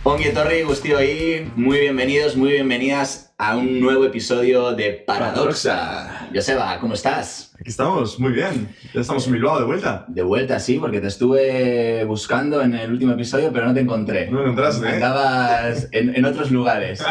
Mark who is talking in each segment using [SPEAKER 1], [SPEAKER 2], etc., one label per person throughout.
[SPEAKER 1] Ongi etorri guztioi, muy bienvenidos, muy bienvenidas a un nuevo episodio de Paradoxa. Joseba, ¿cómo estás?
[SPEAKER 2] Aquí estamos, muy bien. Ya estamos en Bilbao de vuelta.
[SPEAKER 1] De vuelta, sí, porque te estuve buscando en el último episodio, pero no te encontré.
[SPEAKER 2] No me encontraste, ¿eh?
[SPEAKER 1] Andabas en otros lugares.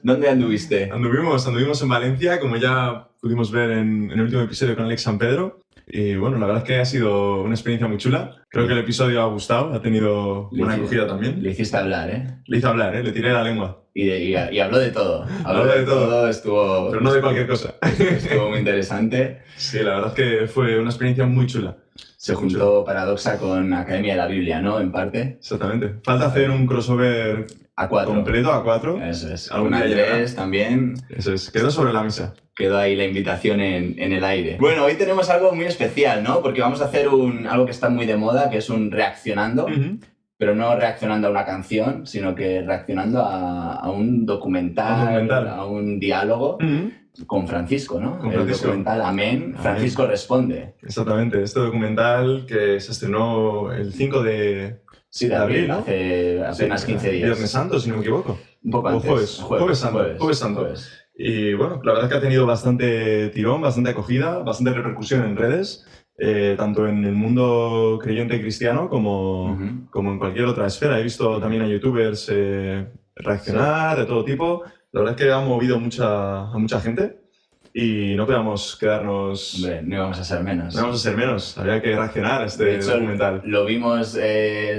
[SPEAKER 1] ¿Dónde anduviste?
[SPEAKER 2] Anduvimos en Valencia, como ya pudimos ver en el último episodio con Alex San Pedro. Y bueno, la verdad es que ha sido una experiencia muy chula. Creo que el episodio ha gustado, ha tenido buena acogida también.
[SPEAKER 1] Le hiciste hablar, ¿eh?
[SPEAKER 2] Le hice hablar, le tiré la lengua.
[SPEAKER 1] Y habló de todo.
[SPEAKER 2] Habló de todo.
[SPEAKER 1] Estuvo...
[SPEAKER 2] Pero no de cualquier cosa.
[SPEAKER 1] Estuvo muy interesante.
[SPEAKER 2] Sí, la verdad es que fue una experiencia muy chula.
[SPEAKER 1] Se juntó Paradoxa con Academia de la Biblia, ¿no? En parte.
[SPEAKER 2] Exactamente. Falta hacer un crossover
[SPEAKER 1] A4.
[SPEAKER 2] Completo, A4.
[SPEAKER 1] Eso es.
[SPEAKER 2] Algún
[SPEAKER 1] Con
[SPEAKER 2] día
[SPEAKER 1] Andrés
[SPEAKER 2] llegará.
[SPEAKER 1] también.
[SPEAKER 2] Eso es. Quedó sobre la mesa.
[SPEAKER 1] Quedó ahí la invitación en el aire. Bueno, hoy tenemos algo muy especial, ¿no? Porque vamos a hacer algo que está muy de moda, que es un reaccionando. Pero no reaccionando a una canción, sino que reaccionando a un documental, a un diálogo con Francisco, ¿no?
[SPEAKER 2] Con
[SPEAKER 1] El
[SPEAKER 2] Francisco.
[SPEAKER 1] documental Amén, Francisco responde.
[SPEAKER 2] Exactamente. Este documental que se estrenó el 5 de
[SPEAKER 1] Sí, de abril,
[SPEAKER 2] ¿no?
[SPEAKER 1] hace apenas 15 días.
[SPEAKER 2] Viernes Santo, si no me equivoco.
[SPEAKER 1] Un poco
[SPEAKER 2] O
[SPEAKER 1] antes.
[SPEAKER 2] Jueves Santo. Y bueno, la verdad es que ha tenido bastante tirón, bastante acogida, bastante repercusión en redes, tanto en el mundo creyente cristiano como en cualquier otra esfera. He visto también a youtubers reaccionar de todo tipo. La verdad es que ha movido a mucha gente y no podíamos quedarnos...
[SPEAKER 1] Hombre, no íbamos a ser menos.
[SPEAKER 2] No íbamos a ser menos, había que reaccionar a este
[SPEAKER 1] De hecho,
[SPEAKER 2] documental.
[SPEAKER 1] Lo vimos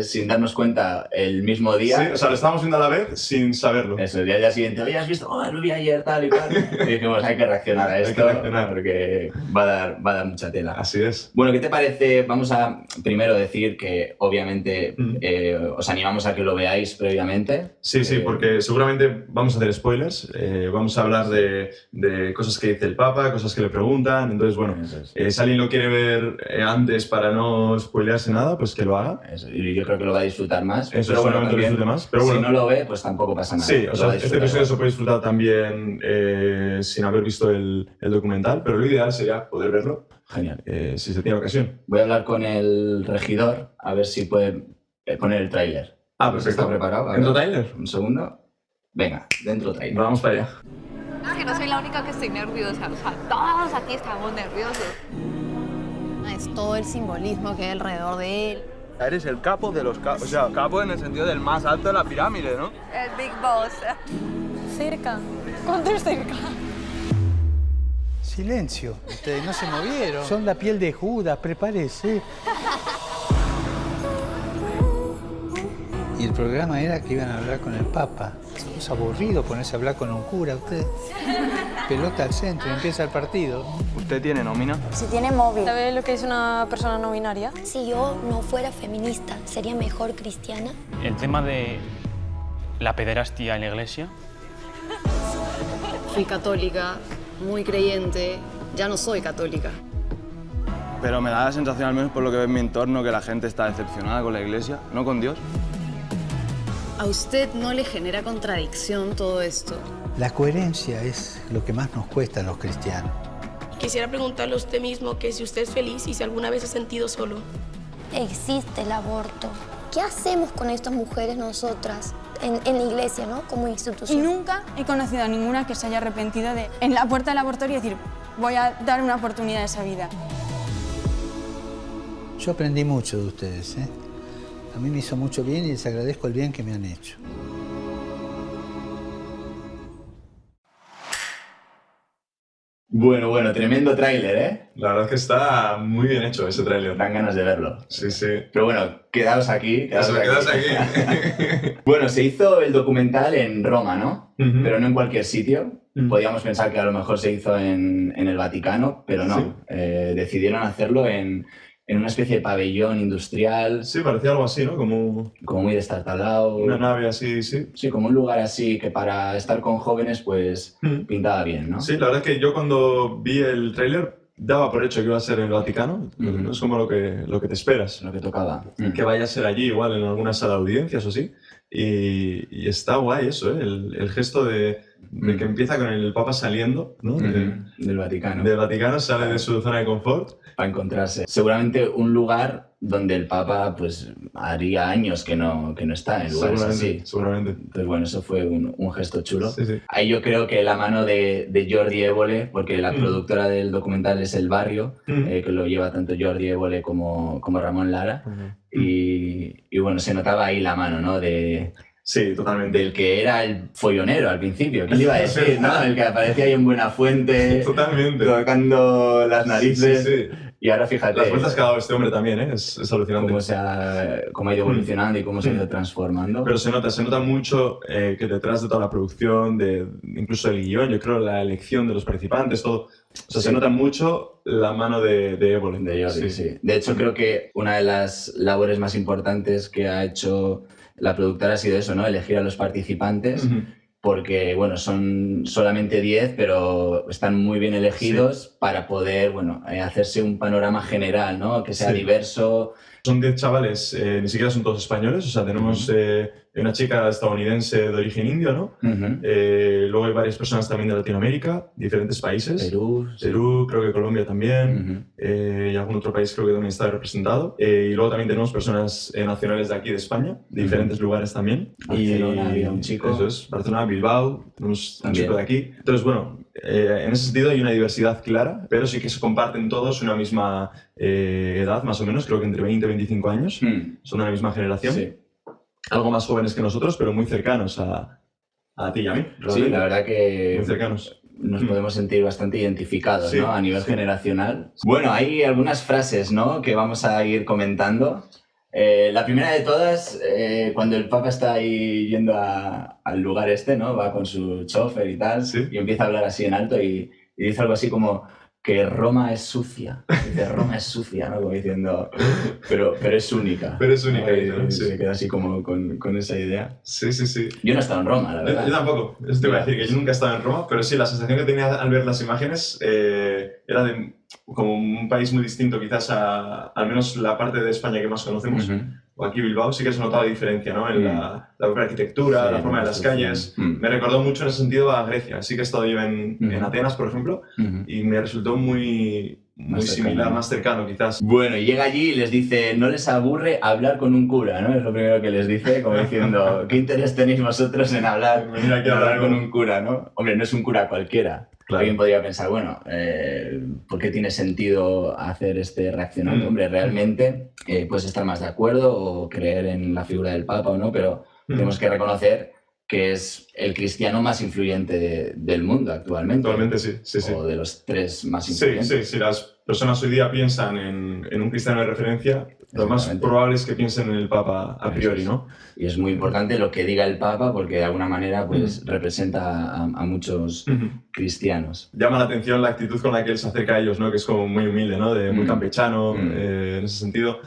[SPEAKER 1] sin darnos cuenta el mismo día.
[SPEAKER 2] Sí, o sea, lo estábamos viendo a la vez sin saberlo.
[SPEAKER 1] Eso, el día siguiente, oye, ¿has visto? Oh, lo vi ayer, tal y cual. Y dijimos, hay que reaccionar a esto, porque va a dar mucha tela.
[SPEAKER 2] Así es.
[SPEAKER 1] Bueno, ¿qué te parece? Vamos a primero decir que, obviamente, os animamos a que lo veáis previamente.
[SPEAKER 2] Sí, porque seguramente vamos a hacer spoilers, vamos a hablar de cosas que dice el Papa, cosas que le preguntan, entonces, bueno, si alguien lo quiere ver antes para no spoilearse nada, pues que lo haga.
[SPEAKER 1] Eso, y yo creo que lo va a disfrutar más.
[SPEAKER 2] Eso,
[SPEAKER 1] pero
[SPEAKER 2] seguramente lo disfrute más. Pero bueno,
[SPEAKER 1] si no lo ve, pues tampoco pasa nada.
[SPEAKER 2] Sí, o sea, este episodio se puede disfrutar también sin haber visto el documental, pero lo ideal sería poder verlo.
[SPEAKER 1] Genial.
[SPEAKER 2] Si se tiene ocasión.
[SPEAKER 1] Voy a hablar con el regidor a ver si puede poner el tráiler.
[SPEAKER 2] Ah, perfecto.
[SPEAKER 1] ¿Está preparado?
[SPEAKER 2] ¿Dentro tráiler?
[SPEAKER 1] Un segundo. Venga, dentro tráiler.
[SPEAKER 2] Vamos para allá.
[SPEAKER 3] No, que no soy la única que estoy nerviosa, o sea, todos aquí estamos nerviosos. Es todo el simbolismo que hay alrededor de él.
[SPEAKER 4] Eres el capo de los capos, o sea, capo en el sentido del más alto de la pirámide, ¿no?
[SPEAKER 3] El Big Boss. Cerca. ¿Cuánto es cerca?
[SPEAKER 5] Silencio, ustedes no se movieron. Son la piel de Judas, prepárese. Y el programa era que iban a hablar con el Papa. Es aburrido ponerse a hablar con un cura, usted. Pelota al centro y empieza el partido.
[SPEAKER 4] ¿Usted tiene nómina?
[SPEAKER 6] Si tiene móvil.
[SPEAKER 7] ¿Sabes lo que es una persona no binaria?
[SPEAKER 6] Si yo no fuera feminista, ¿sería mejor cristiana?
[SPEAKER 8] El tema de la pederastia en la iglesia.
[SPEAKER 7] Fui católica, muy creyente, ya no soy católica.
[SPEAKER 4] Pero me da la sensación, al menos por lo que veo en mi entorno, que la gente está decepcionada con la iglesia, no con Dios.
[SPEAKER 7] ¿A usted no le genera contradicción todo esto?
[SPEAKER 5] La coherencia es lo que más nos cuesta a los cristianos.
[SPEAKER 9] Quisiera preguntarle a usted mismo que si usted es feliz y si alguna vez se ha sentido solo.
[SPEAKER 6] Existe el aborto. ¿Qué hacemos con estas mujeres nosotras en la iglesia, ¿no? Como
[SPEAKER 7] Y
[SPEAKER 6] institución?
[SPEAKER 7] nunca he conocido a ninguna que se haya arrepentido de en la puerta del abortorio y decir, voy a dar una oportunidad a esa vida.
[SPEAKER 5] Yo aprendí mucho de ustedes, ¿eh? A mí me hizo mucho bien y les agradezco el bien que me han hecho.
[SPEAKER 1] Bueno, tremendo tráiler, ¿eh?
[SPEAKER 2] La verdad es que está muy bien hecho ese tráiler.
[SPEAKER 1] Dan ganas de verlo.
[SPEAKER 2] Sí.
[SPEAKER 1] Pero bueno, quedaos aquí.
[SPEAKER 2] Quedaos aquí.
[SPEAKER 1] Bueno, se hizo el documental en Roma, ¿no? Pero no en cualquier sitio. Podíamos pensar que a lo mejor se hizo en el Vaticano, pero no.
[SPEAKER 2] Sí.
[SPEAKER 1] Decidieron hacerlo en una especie de pabellón industrial.
[SPEAKER 2] Sí, parecía algo así, ¿no? Como
[SPEAKER 1] muy destartalado.
[SPEAKER 2] una nave así, sí.
[SPEAKER 1] Sí, como un lugar así que para estar con jóvenes, pues pintaba bien, ¿no?
[SPEAKER 2] Sí, la verdad es que yo cuando vi el tráiler daba por hecho que iba a ser en el Vaticano. No es como lo que te esperas.
[SPEAKER 1] Lo que tocaba.
[SPEAKER 2] Que vaya a ser allí igual en alguna sala de audiencias o así. Y está guay eso, ¿eh? El gesto de que empieza con el Papa saliendo, ¿no?
[SPEAKER 1] Del Vaticano.
[SPEAKER 2] Del Vaticano, sale de su zona de confort.
[SPEAKER 1] Para encontrarse seguramente un lugar donde el Papa pues haría años que no está en lugares así.
[SPEAKER 2] Seguramente.
[SPEAKER 1] Entonces bueno, eso fue un gesto chulo.
[SPEAKER 2] Sí, sí.
[SPEAKER 1] Ahí yo creo que la mano de Jordi Évole, porque la productora del documental es El Barrio, que lo lleva tanto Jordi Évole como Ramón Lara. Y bueno, se notaba ahí la mano, ¿no?
[SPEAKER 2] Sí, totalmente.
[SPEAKER 1] Del que era el follonero al principio. ¿Qué le iba a decir, no? El que aparecía ahí en Buenafuente,
[SPEAKER 2] Totalmente.
[SPEAKER 1] tocando las narices.
[SPEAKER 2] Sí.
[SPEAKER 1] Y ahora fíjate.
[SPEAKER 2] Las vueltas que ha dado este hombre también, ¿eh? Es alucinante.
[SPEAKER 1] Cómo ha ido evolucionando y cómo se ha ido transformando.
[SPEAKER 2] Pero se nota mucho que detrás de toda la producción, incluso el guión, yo creo, la elección de los participantes, todo. O sea, se nota mucho la mano de Évole.
[SPEAKER 1] De Jordi, sí. De hecho, creo que una de las labores más importantes que ha hecho la productora ha sido eso, ¿no? Elegir a los participantes, porque, bueno, son solamente 10, pero están muy bien elegidos para poder, bueno, hacerse un panorama general, ¿no? Que sea diverso.
[SPEAKER 2] Son 10 chavales, ni siquiera son todos españoles, o sea, tenemos una chica estadounidense de origen indio, ¿no? Luego hay varias personas también de Latinoamérica, diferentes países. Perú, creo que Colombia también, y algún otro país creo que también está representado. Y luego también tenemos personas nacionales de aquí, de España, de diferentes lugares también.
[SPEAKER 1] Barcelona había un chico.
[SPEAKER 2] Eso es, Barcelona, Bilbao, tenemos un chico de aquí. Entonces, bueno, en ese sentido hay una diversidad clara, pero sí que se comparten todos una misma edad, más o menos, creo que entre 20 y 25 años, son de la misma generación.
[SPEAKER 1] Sí.
[SPEAKER 2] Algo más jóvenes que nosotros, pero muy cercanos a ti y a mí.
[SPEAKER 1] Sí, la verdad que
[SPEAKER 2] muy cercanos.
[SPEAKER 1] Nos podemos sentir bastante identificados, ¿no? A nivel generacional. Bueno, hay algunas frases, ¿no? Que vamos a ir comentando. La primera de todas, cuando el Papa está ahí yendo al lugar este, ¿no? Va con su chofer y tal, y empieza a hablar así en alto y dice algo así como que Roma es sucia. Dice, Roma es sucia, ¿no? Como diciendo, pero es única.
[SPEAKER 2] Pero es única,
[SPEAKER 1] ¿no? Se queda así como con esa idea.
[SPEAKER 2] Sí.
[SPEAKER 1] Yo no he estado en Roma, la verdad.
[SPEAKER 2] Yo tampoco. Eso te iba a decir, que yo nunca he estado en Roma, pero sí, la sensación que tenía al ver las imágenes era de como un país muy distinto quizás al menos la parte de España que más conocemos. O aquí Bilbao sí que se notaba diferencia, ¿no? En la propia arquitectura, la forma de las calles. Me recordó mucho en ese sentido a Grecia. Sí que he estado yo en Atenas, por ejemplo, y me resultó muy similar, más cercano quizás.
[SPEAKER 1] Bueno, y llega allí y les dice, no les aburre hablar con un cura, ¿no? Es lo primero que les dice, como diciendo, ¿qué interés tenéis vosotros en hablar con un cura, ¿no? Hombre, no es un cura cualquiera. Claro. Alguien podría pensar, bueno, ¿por qué tiene sentido hacer este reaccionando? Hombre, realmente puedes estar más de acuerdo o creer en la figura del Papa o no, pero tenemos que reconocer que es el cristiano más influyente del mundo actualmente.
[SPEAKER 2] Actualmente sí.
[SPEAKER 1] O de los 3 más influyentes.
[SPEAKER 2] Sí. Las personas hoy día piensan en un cristiano de referencia, lo más probable es que piensen en el Papa a priori, ¿no?
[SPEAKER 1] Y es muy importante lo que diga el Papa porque de alguna manera pues representa a muchos cristianos.
[SPEAKER 2] Llama la atención la actitud con la que él se acerca a ellos, ¿no? Que es como muy humilde, ¿no? Muy campechano, en ese sentido.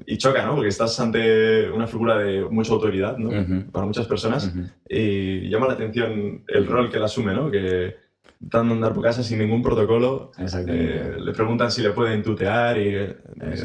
[SPEAKER 2] Y choca, ¿no? Porque estás ante una figura de mucha autoridad, ¿no? Para muchas personas. Y llama la atención el rol que él asume, ¿no? Que dando andar por casa sin ningún protocolo. Le preguntan si le pueden tutear y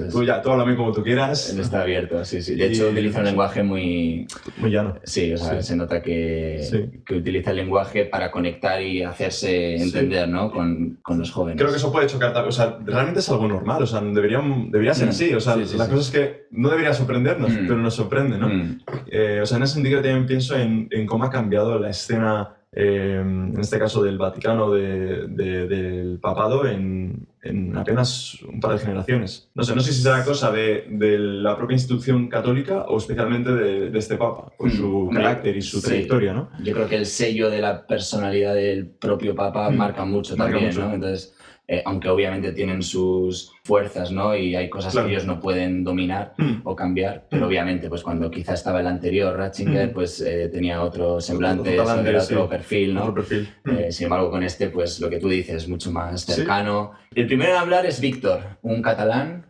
[SPEAKER 2] tú háblame como tú quieras.
[SPEAKER 1] Él está abierto, sí. De hecho, utiliza un lenguaje muy
[SPEAKER 2] llano.
[SPEAKER 1] Sí, o sea, se nota que utiliza el lenguaje para conectar y hacerse entender, ¿no? Con los jóvenes.
[SPEAKER 2] Creo que eso puede chocar. O sea, realmente es algo normal. O sea, debería ser así. O sea, la cosa es que no debería sorprendernos, pero nos sorprende, ¿no? O sea, en ese sentido también pienso en cómo ha cambiado la escena, en este caso del Vaticano, del papado, en apenas un par de generaciones. No sé si será cosa de la propia institución católica o especialmente de este Papa, por su carácter y su trayectoria, ¿no?
[SPEAKER 1] Yo creo que el sello de la personalidad del propio Papa marca mucho también, ¿no? Entonces, aunque obviamente tienen sus fuerzas, ¿no? Y hay cosas que ellos no pueden dominar o cambiar, pero obviamente pues cuando quizá estaba el anterior, Ratzinger, pues tenía otro semblante, otro perfil, ¿no? Sin embargo, con este, pues lo que tú dices, mucho más cercano. El primero en hablar es Víctor, un catalán.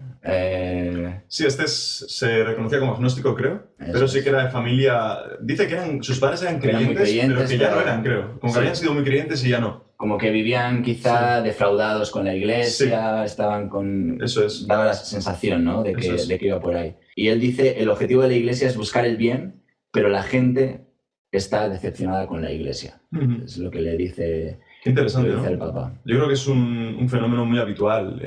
[SPEAKER 2] Sí, se reconocía como agnóstico, creo, pero sí que era de familia. Dice que sus padres eran creyentes, pero que ya no eran, creo. Como que habían sido muy creyentes y ya no.
[SPEAKER 1] Como que vivían quizá defraudados con la iglesia, estaban con...
[SPEAKER 2] Eso es.
[SPEAKER 1] Daba la sensación, ¿no? De que iba por ahí. Y él dice, el objetivo de la iglesia es buscar el bien pero la gente está decepcionada con la Iglesia. Es lo que le dice,
[SPEAKER 2] Qué interesante,
[SPEAKER 1] le dice
[SPEAKER 2] ¿no?
[SPEAKER 1] el Papa.
[SPEAKER 2] Yo creo que es un fenómeno muy habitual.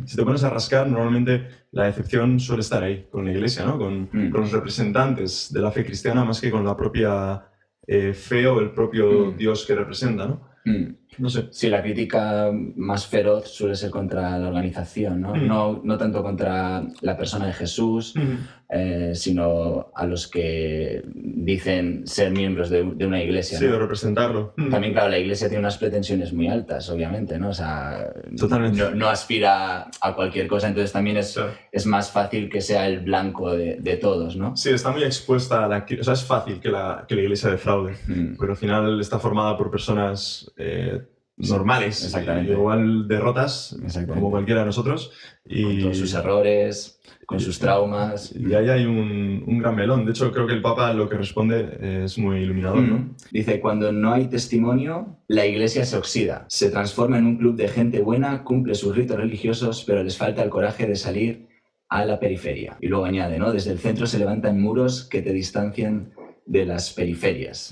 [SPEAKER 2] Si te pones a rascar, normalmente la decepción suele estar ahí, con la Iglesia, ¿no? Con los representantes de la fe cristiana, más que con la propia fe o el propio Dios que representa, ¿no? No sé.
[SPEAKER 1] Sí, la crítica más feroz suele ser contra la organización, ¿no? No tanto contra la persona de Jesús, sino a los que dicen ser miembros de una iglesia.
[SPEAKER 2] Sí,
[SPEAKER 1] ¿no?
[SPEAKER 2] de representarlo.
[SPEAKER 1] También, claro, la iglesia tiene unas pretensiones muy altas, obviamente, ¿no? O sea,
[SPEAKER 2] Totalmente.
[SPEAKER 1] no aspira a cualquier cosa, entonces también es más fácil que sea el blanco de todos, ¿no?
[SPEAKER 2] Sí, está muy expuesta a la... O sea, es fácil que la iglesia defraude, pero al final está formada por personas normales,
[SPEAKER 1] exactamente.
[SPEAKER 2] Igual derrotas, como cualquiera de nosotros. Y
[SPEAKER 1] con todos sus errores, con sus traumas.
[SPEAKER 2] Y ahí hay un gran melón. De hecho, creo que el Papa lo que responde es muy iluminador, ¿no?
[SPEAKER 1] Dice, cuando no hay testimonio, la iglesia se oxida, se transforma en un club de gente buena, cumple sus ritos religiosos, pero les falta el coraje de salir a la periferia. Y luego añade, ¿no? Desde el centro se levantan muros que te distancian de las periferias.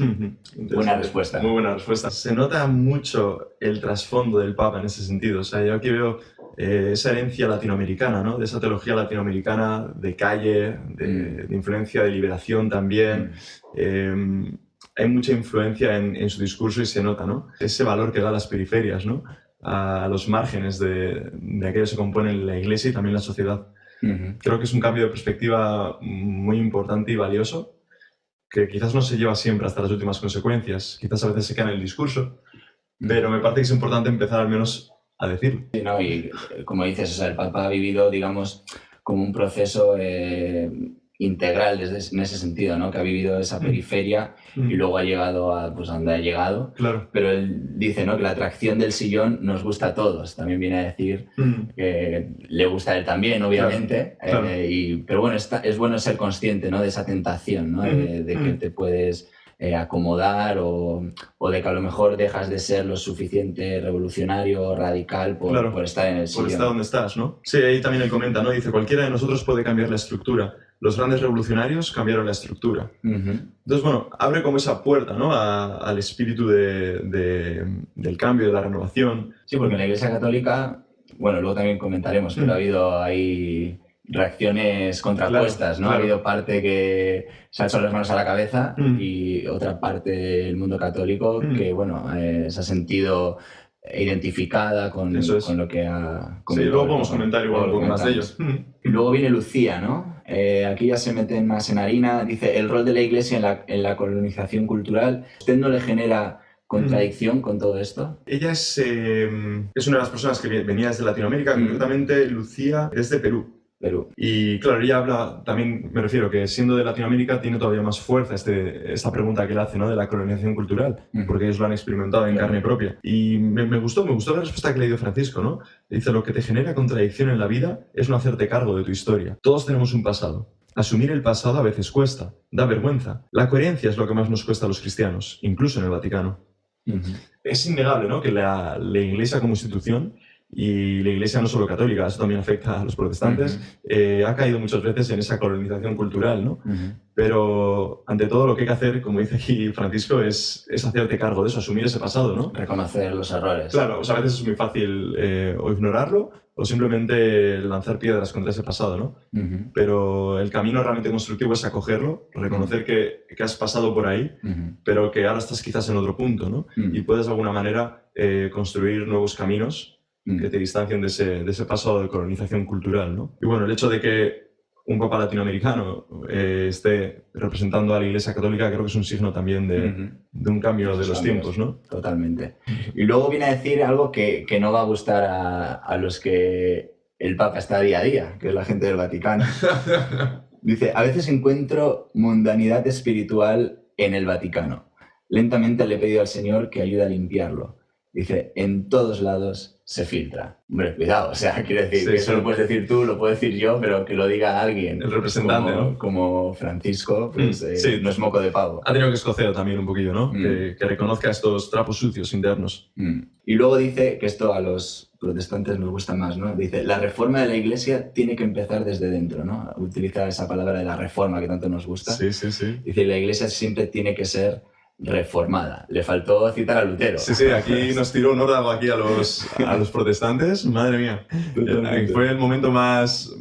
[SPEAKER 1] Buena respuesta.
[SPEAKER 2] Muy buena respuesta. Se nota mucho el trasfondo del Papa en ese sentido. O sea, yo aquí veo esa herencia latinoamericana, ¿no? De esa teología latinoamericana de calle, de influencia de liberación también. Hay mucha influencia en su discurso y se nota, ¿no? Ese valor que da a las periferias, ¿no? A los márgenes de aquello que se compone la Iglesia y también la sociedad. Creo que es un cambio de perspectiva muy importante y valioso, que quizás no se lleva siempre hasta las últimas consecuencias, quizás a veces se queda en el discurso, pero me parece que es importante empezar al menos a decirlo.
[SPEAKER 1] Sí, ¿no? Y como dices, o sea, el Papa ha vivido, digamos, como un proceso integral en ese sentido, ¿no? Que ha vivido esa periferia y luego ha llegado a pues, donde ha llegado.
[SPEAKER 2] Claro.
[SPEAKER 1] Pero él dice, ¿no? Que la atracción del sillón nos gusta a todos. También viene a decir que le gusta a él también, obviamente.
[SPEAKER 2] Claro.
[SPEAKER 1] Pero bueno, es bueno ser consciente, ¿no? De esa tentación, ¿no? De que te puedes acomodar o de que a lo mejor dejas de ser lo suficiente revolucionario o radical por estar en el sillón.
[SPEAKER 2] Por estar donde estás, ¿no? Sí, ahí también él comenta, ¿no? Dice, cualquiera de nosotros puede cambiar la estructura. Los grandes revolucionarios cambiaron la estructura. Entonces, bueno, abre como esa puerta, ¿no? Al espíritu del cambio, de la renovación.
[SPEAKER 1] Sí, porque en la Iglesia Católica, bueno, luego también comentaremos, pero ha habido ahí reacciones contrapuestas, ¿no?
[SPEAKER 2] Claro.
[SPEAKER 1] Ha habido parte que se ha hecho las manos a la cabeza y otra parte del mundo católico que, bueno, se ha sentido identificada con lo que ha...
[SPEAKER 2] Sí, luego podemos comentar igual un poco más de ello.
[SPEAKER 1] Y luego viene Lucía, ¿no? Aquí ya se meten más en harina. Dice, el rol de la Iglesia en la colonización cultural. ¿Usted no le genera contradicción con todo esto?
[SPEAKER 2] Ella es una de las personas que venía desde Latinoamérica, concretamente Lucía es de Perú. Y claro, ella habla, también me refiero que siendo de Latinoamérica tiene todavía más fuerza esta pregunta que él hace, ¿no? De la colonización cultural, porque ellos lo han experimentado en carne propia. Y me gustó la respuesta que le dio Francisco, ¿no? Dice, lo que te genera contradicción en la vida es no hacerte cargo de tu historia. Todos tenemos un pasado. Asumir el pasado a veces cuesta, da vergüenza. La coherencia es lo que más nos cuesta a los cristianos, incluso en el Vaticano. Es innegable, ¿no? Que la Iglesia como institución, y la Iglesia no solo católica, eso también afecta a los protestantes, ha caído muchas veces en esa colonización cultural, ¿no? Pero ante todo lo que hay que hacer, como dice aquí Francisco, es hacerte cargo de eso, asumir ese pasado, ¿no?
[SPEAKER 1] Reconocer los errores.
[SPEAKER 2] Claro, o sea, a veces es muy fácil o ignorarlo o simplemente lanzar piedras contra ese pasado, ¿no? Pero el camino realmente constructivo es acogerlo, reconocer que has pasado por ahí, pero que ahora estás quizás en otro punto, ¿no? Y puedes de alguna manera construir nuevos caminos que te distancien de ese pasado de colonización cultural, ¿no? Y bueno, el hecho de que un papa latinoamericano esté representando a la Iglesia Católica creo que es un signo también de un cambio de los tiempos, ¿no?
[SPEAKER 1] Totalmente. Y luego viene a decir algo que no va a gustar a los que el Papa está día a día, que es la gente del Vaticano. Dice, a veces encuentro mundanidad espiritual en el Vaticano. Lentamente le he pedido al Señor que ayude a limpiarlo. Dice, en todos lados se filtra. Hombre, cuidado, o sea, quiero decir que eso lo puedes decir tú, lo puedo decir yo, pero que lo diga alguien.
[SPEAKER 2] El representante, ¿no?
[SPEAKER 1] Como Francisco, pues no es moco de pavo.
[SPEAKER 2] Ha tenido que escocer también un poquillo, ¿no? Que reconozca estos trapos sucios internos.
[SPEAKER 1] Y luego dice que esto a los protestantes nos gusta más, ¿no? Dice, la reforma de la Iglesia tiene que empezar desde dentro, ¿no? Utiliza esa palabra de la reforma que tanto nos gusta.
[SPEAKER 2] Sí, sí, sí.
[SPEAKER 1] Dice, la Iglesia siempre tiene que ser reformada. Le faltó citar a Lutero.
[SPEAKER 2] Sí, sí, aquí nos tiró un órdago aquí a los protestantes, madre mía. Fue el momento más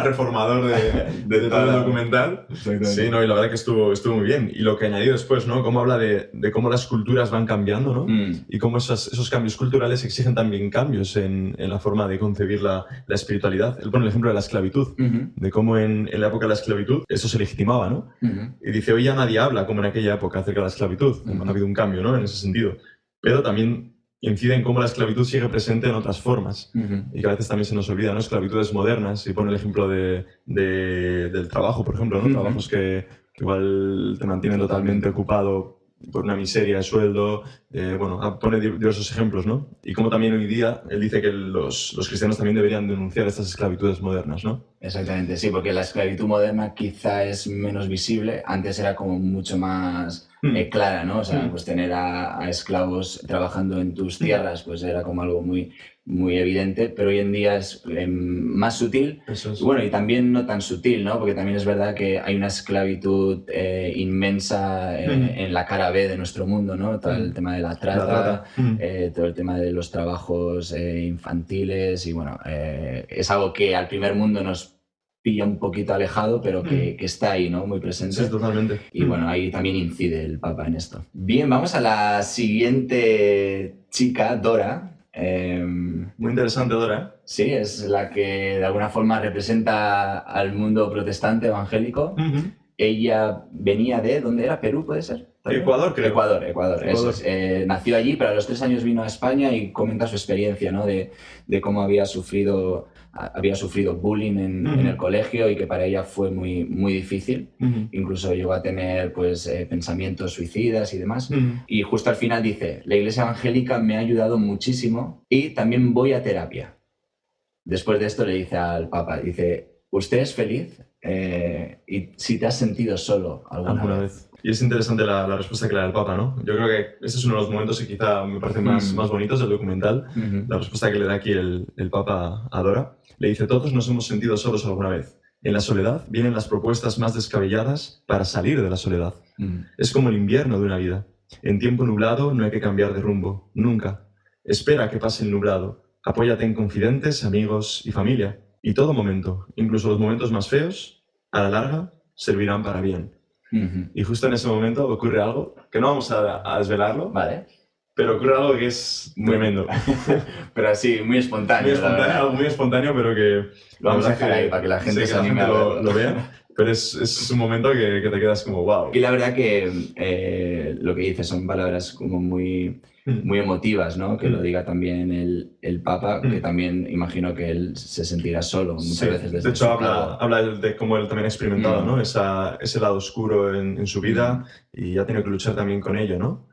[SPEAKER 2] reformador de todo el documental. Sí, no, y la verdad que estuvo muy bien. Y lo que añadió después, ¿no? Cómo habla de cómo las culturas van cambiando, ¿no? Y cómo esos cambios culturales exigen también cambios en la forma de concebir la espiritualidad. Él pone el ejemplo de la esclavitud, de cómo en la época de la esclavitud eso se legitimaba, ¿no? Y dice, hoy ya nadie habla como en aquella época acerca de la esclavitud. Ha habido un cambio, ¿no? En ese sentido. Pero también incide en cómo la esclavitud sigue presente en otras formas y que a veces también se nos olvida, ¿no? Esclavitudes modernas, y pone el ejemplo del trabajo, por ejemplo, ¿no? Trabajos que igual te mantienen totalmente ocupado por una miseria de sueldo, bueno, pone diversos ejemplos, ¿no? Y como también hoy día él dice que los cristianos también deberían denunciar estas esclavitudes modernas, ¿no?
[SPEAKER 1] Exactamente, sí, porque la esclavitud moderna quizá es menos visible, antes era como mucho más clara, ¿no? O sea, pues tener a esclavos trabajando en tus tierras, pues era como algo muy, muy evidente, pero hoy en día es más sutil.
[SPEAKER 2] Eso es.
[SPEAKER 1] Y bueno, y también no tan sutil, ¿no? Porque también es verdad que hay una esclavitud inmensa en la cara B de nuestro mundo, ¿no? Todo el tema de la trata, todo el tema de los trabajos infantiles y bueno, es algo que al primer mundo nos pilla un poquito alejado, pero que está ahí, ¿no? Muy presente.
[SPEAKER 2] Sí, totalmente.
[SPEAKER 1] Y bueno, ahí también incide el Papa en esto. Bien, vamos a la siguiente chica, Dora.
[SPEAKER 2] Muy interesante, Dora.
[SPEAKER 1] Sí, es la que de alguna forma representa al mundo protestante evangélico. Ella venía de, ¿dónde era? ¿Perú, puede ser?
[SPEAKER 2] Ecuador, creo.
[SPEAKER 1] Ecuador. Eso es. Nació allí, pero a los 3 años vino a España y comenta su experiencia, ¿no? De cómo había sufrido bullying en el colegio y que para ella fue muy, muy difícil. Incluso llegó a tener pues, pensamientos suicidas y demás. Y justo al final dice, la Iglesia Evangélica me ha ayudado muchísimo y también voy a terapia. Después de esto le dice al Papa, dice, ¿usted es feliz? Y si te has sentido solo alguna vez.
[SPEAKER 2] Y es interesante la respuesta que le da el Papa, ¿no? Yo creo que ese es uno de los momentos que quizá me parecen más bonitos del documental. La respuesta que le da aquí el Papa a Dora. Le dice, todos nos hemos sentido solos alguna vez. En la soledad vienen las propuestas más descabelladas para salir de la soledad. Es como el invierno de una vida. En tiempo nublado no hay que cambiar de rumbo, nunca. Espera a que pase el nublado. Apóyate en confidentes, amigos y familia. Y todo momento, incluso los momentos más feos, a la larga, servirán para bien. Y justo en ese momento ocurre algo, que no vamos a desvelarlo,
[SPEAKER 1] vale,
[SPEAKER 2] pero ocurre algo que es tremendo.
[SPEAKER 1] Pero así, muy espontáneo.
[SPEAKER 2] Algo muy espontáneo, pero que...
[SPEAKER 1] Lo vamos a dejar ahí para que la gente se anime a
[SPEAKER 2] lo vea. Pero es un momento que te quedas como wow.
[SPEAKER 1] Y la verdad que lo que dice son palabras como muy emotivas, ¿no? Que lo diga también el Papa, que también imagino que él se sentirá solo muchas veces.
[SPEAKER 2] De hecho, habla de cómo él también ha experimentado, ¿no? Ese lado oscuro en su vida y ha tenido que luchar también con ello, ¿no?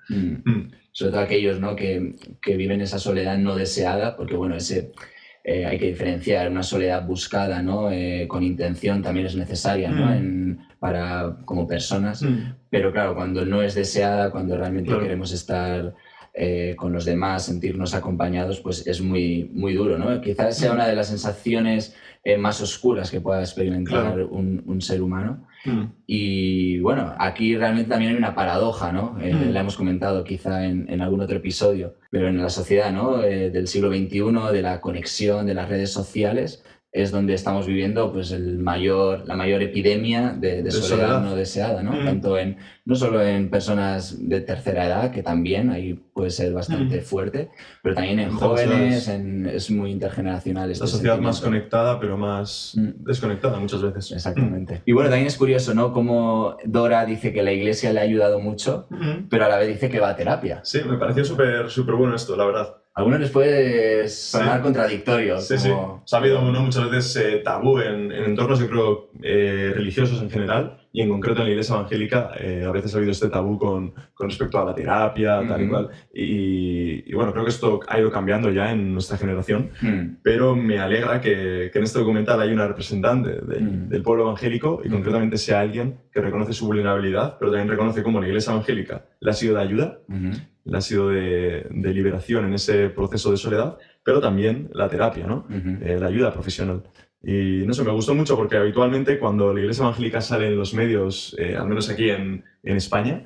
[SPEAKER 1] Sobre todo aquellos, ¿no? que viven esa soledad no deseada, porque bueno, hay que diferenciar una soledad buscada, ¿no? Con intención también es necesaria, ¿no? Como personas, pero claro, cuando no es deseada, cuando realmente queremos estar con los demás, sentirnos acompañados, pues es muy, muy duro, ¿no? Quizás sea una de las sensaciones más oscuras que pueda experimentar un ser humano. Y bueno, aquí realmente también hay una paradoja, ¿no? La hemos comentado quizá en algún otro episodio, pero en la sociedad, ¿no? Del siglo XXI, de la conexión, de las redes sociales, es donde estamos viviendo pues, la mayor epidemia de soledad no deseada, ¿no? Tanto no solo en personas de tercera edad, que también ahí puede ser bastante fuerte, pero también en jóvenes, es muy intergeneracional.
[SPEAKER 2] La sociedad más conectada, pero más desconectada muchas veces.
[SPEAKER 1] Exactamente. Y bueno, también es curioso, ¿no? Como Dora dice que la Iglesia le ha ayudado mucho, pero a la vez dice que va a terapia.
[SPEAKER 2] Sí, me pareció súper bueno esto, la verdad.
[SPEAKER 1] A algunos les puede sonar contradictorio.
[SPEAKER 2] Sí, como... sí. Ha habido muchas veces tabú en entornos, yo creo, religiosos en general, y en concreto en la iglesia evangélica a veces ha habido este tabú con respecto a la terapia, tal y cual. Y bueno, creo que esto ha ido cambiando ya en nuestra generación, pero me alegra que en este documental hay una representante del pueblo evangélico y concretamente sea alguien que reconoce su vulnerabilidad, pero también reconoce cómo la iglesia evangélica le ha sido de ayuda, le ha sido de liberación en ese proceso de soledad, pero también la terapia, ¿no? La ayuda profesional. Y no sé, me gustó mucho porque habitualmente cuando la iglesia evangélica sale en los medios, al menos aquí en España,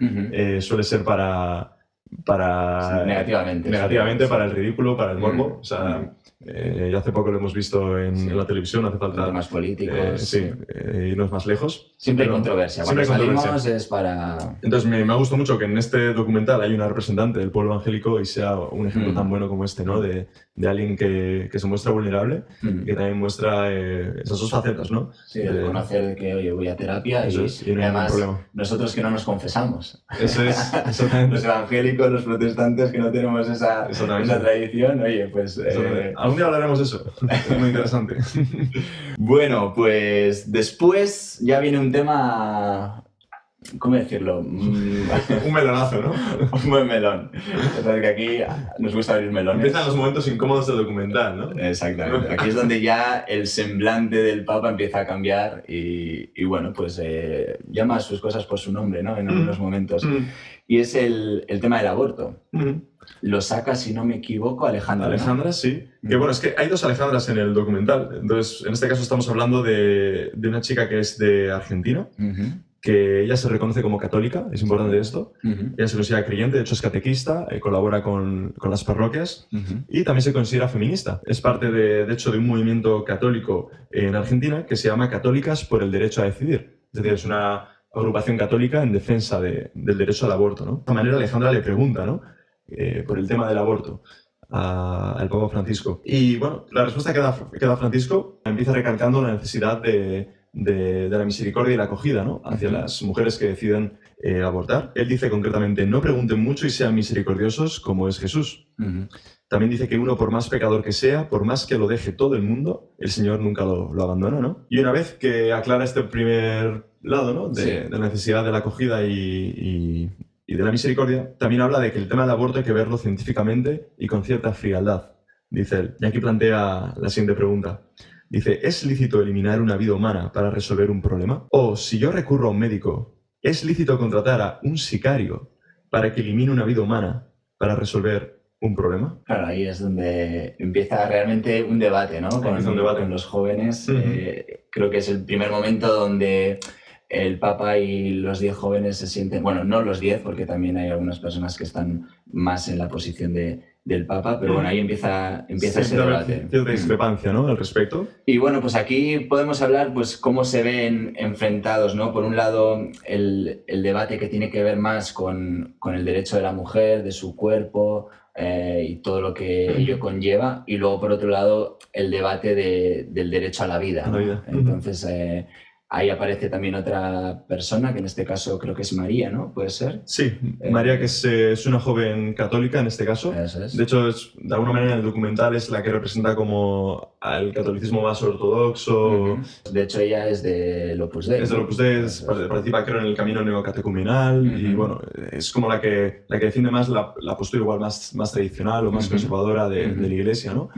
[SPEAKER 2] suele ser para
[SPEAKER 1] sí, negativamente
[SPEAKER 2] para el ridículo, para el morbo. O sea, ya hace poco lo hemos visto en la televisión, hace falta...
[SPEAKER 1] Temas políticos.
[SPEAKER 2] Irnos más lejos.
[SPEAKER 1] Siempre hay controversia. Cuando salimos es para...
[SPEAKER 2] Entonces me ha gustado mucho que en este documental hay una representante del pueblo evangélico y sea un ejemplo tan bueno como este, ¿no? De alguien que se muestra vulnerable y que también muestra esas dos facetas, ¿no?
[SPEAKER 1] Sí, de reconocer que, oye, voy a terapia y
[SPEAKER 2] no hay
[SPEAKER 1] además
[SPEAKER 2] problema.
[SPEAKER 1] nosotros que no nos confesamos.
[SPEAKER 2] Eso es, exactamente.
[SPEAKER 1] Los evangélicos, los protestantes que no tenemos esa tradición, oye, pues...
[SPEAKER 2] Algún día hablaremos de eso, es muy interesante.
[SPEAKER 1] Bueno, pues después ya viene un tema... ¿Cómo decirlo?
[SPEAKER 2] Un melonazo, ¿no?
[SPEAKER 1] Un buen melón. O sea, que aquí nos gusta abrir melones.
[SPEAKER 2] Empiezan los momentos incómodos del documental, ¿no?
[SPEAKER 1] Exactamente. Aquí es donde ya el semblante del Papa empieza a cambiar y bueno, pues llama a sus cosas por su nombre, ¿no? En algunos momentos. Y es el tema del aborto. Lo saca, si no me equivoco, Alejandra.
[SPEAKER 2] Alejandra, ¿no? Sí. Que bueno, es que hay dos Alejandras en el documental. Entonces, en este caso estamos hablando de una chica que es de Argentina, que ella se reconoce como católica, es importante esto. Ella se considera creyente, de hecho es catequista, colabora con las parroquias y también se considera feminista. Es parte, de hecho, de un movimiento católico en Argentina que se llama Católicas por el Derecho a Decidir. Es decir, es una agrupación católica en defensa del derecho al aborto, ¿no? De esta manera Alejandra le pregunta, ¿no? Por el tema del aborto al Papa Francisco. Y bueno, la respuesta que da Francisco empieza recalcando la necesidad de la misericordia y la acogida, ¿no? Hacia las mujeres que deciden abortar. Él dice concretamente, no pregunten mucho y sean misericordiosos como es Jesús. También dice que uno, por más pecador que sea, por más que lo deje todo el mundo, el Señor nunca lo abandona, ¿no? Y una vez que aclara este primer lado, ¿no? De la necesidad de la acogida y de la misericordia, también habla de que el tema del aborto hay que verlo científicamente y con cierta frialdad, dice él. Y aquí plantea la siguiente pregunta. Dice, ¿es lícito eliminar una vida humana para resolver un problema? O, si yo recurro a un médico, ¿es lícito contratar a un sicario para que elimine una vida humana para resolver un problema?
[SPEAKER 1] Claro, ahí es donde empieza realmente un debate, ¿no? Con los jóvenes. Creo que es el primer momento donde el Papa y los 10 jóvenes se sienten... Bueno, no los 10, porque también hay algunas personas que están más en la posición del Papa, pero bueno, ahí empieza ese debate.
[SPEAKER 2] Cierta discrepancia, ¿no?, al respecto.
[SPEAKER 1] Y bueno, pues aquí podemos hablar pues cómo se ven enfrentados, ¿no? Por un lado, el debate que tiene que ver más con el derecho de la mujer, de su cuerpo y todo lo que ello conlleva, y luego, por otro lado, el debate del derecho a la vida, ¿no? Entonces... ahí aparece también otra persona, que en este caso creo que es María, ¿no? ¿Puede ser?
[SPEAKER 2] Sí, María, que es una joven católica en este caso.
[SPEAKER 1] Eso es.
[SPEAKER 2] De hecho, de alguna manera en el documental es la que representa como al catolicismo más ortodoxo.
[SPEAKER 1] De hecho, ella es del Opus Dei.
[SPEAKER 2] Es del Opus Dei, participa creo en el camino neocatecumenal y bueno, es como la que defiende más la postura igual más tradicional o más conservadora de la Iglesia, ¿no?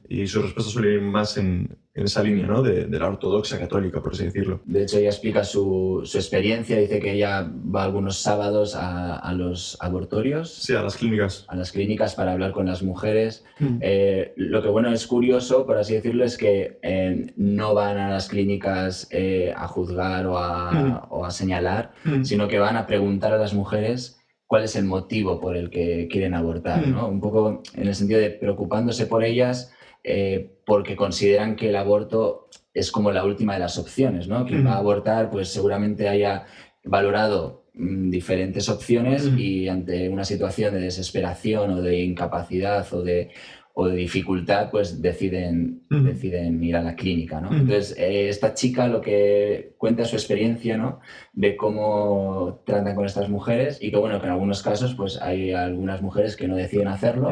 [SPEAKER 2] Y sus respuestas suelen ir más en esa línea, ¿no? De la ortodoxia católica, por así decirlo.
[SPEAKER 1] De hecho, ella explica su experiencia, dice que ella va algunos sábados a los abortorios.
[SPEAKER 2] Sí, a las clínicas.
[SPEAKER 1] A las clínicas para hablar con las mujeres. Lo que, bueno, es curioso, por así decirlo, es que no van a las clínicas a juzgar o a señalar, sino que van a preguntar a las mujeres cuál es el motivo por el que quieren abortar, ¿no? Un poco en el sentido de preocupándose por ellas, porque consideran que el aborto es como la última de las opciones, ¿no? Quien va a abortar, pues seguramente haya valorado diferentes opciones y ante una situación de desesperación o de incapacidad o de dificultad, pues deciden ir a la clínica, ¿no? Entonces, esta chica lo que cuenta es su experiencia, ¿no? De cómo tratan con estas mujeres y que, bueno, que en algunos casos, pues hay algunas mujeres que no deciden hacerlo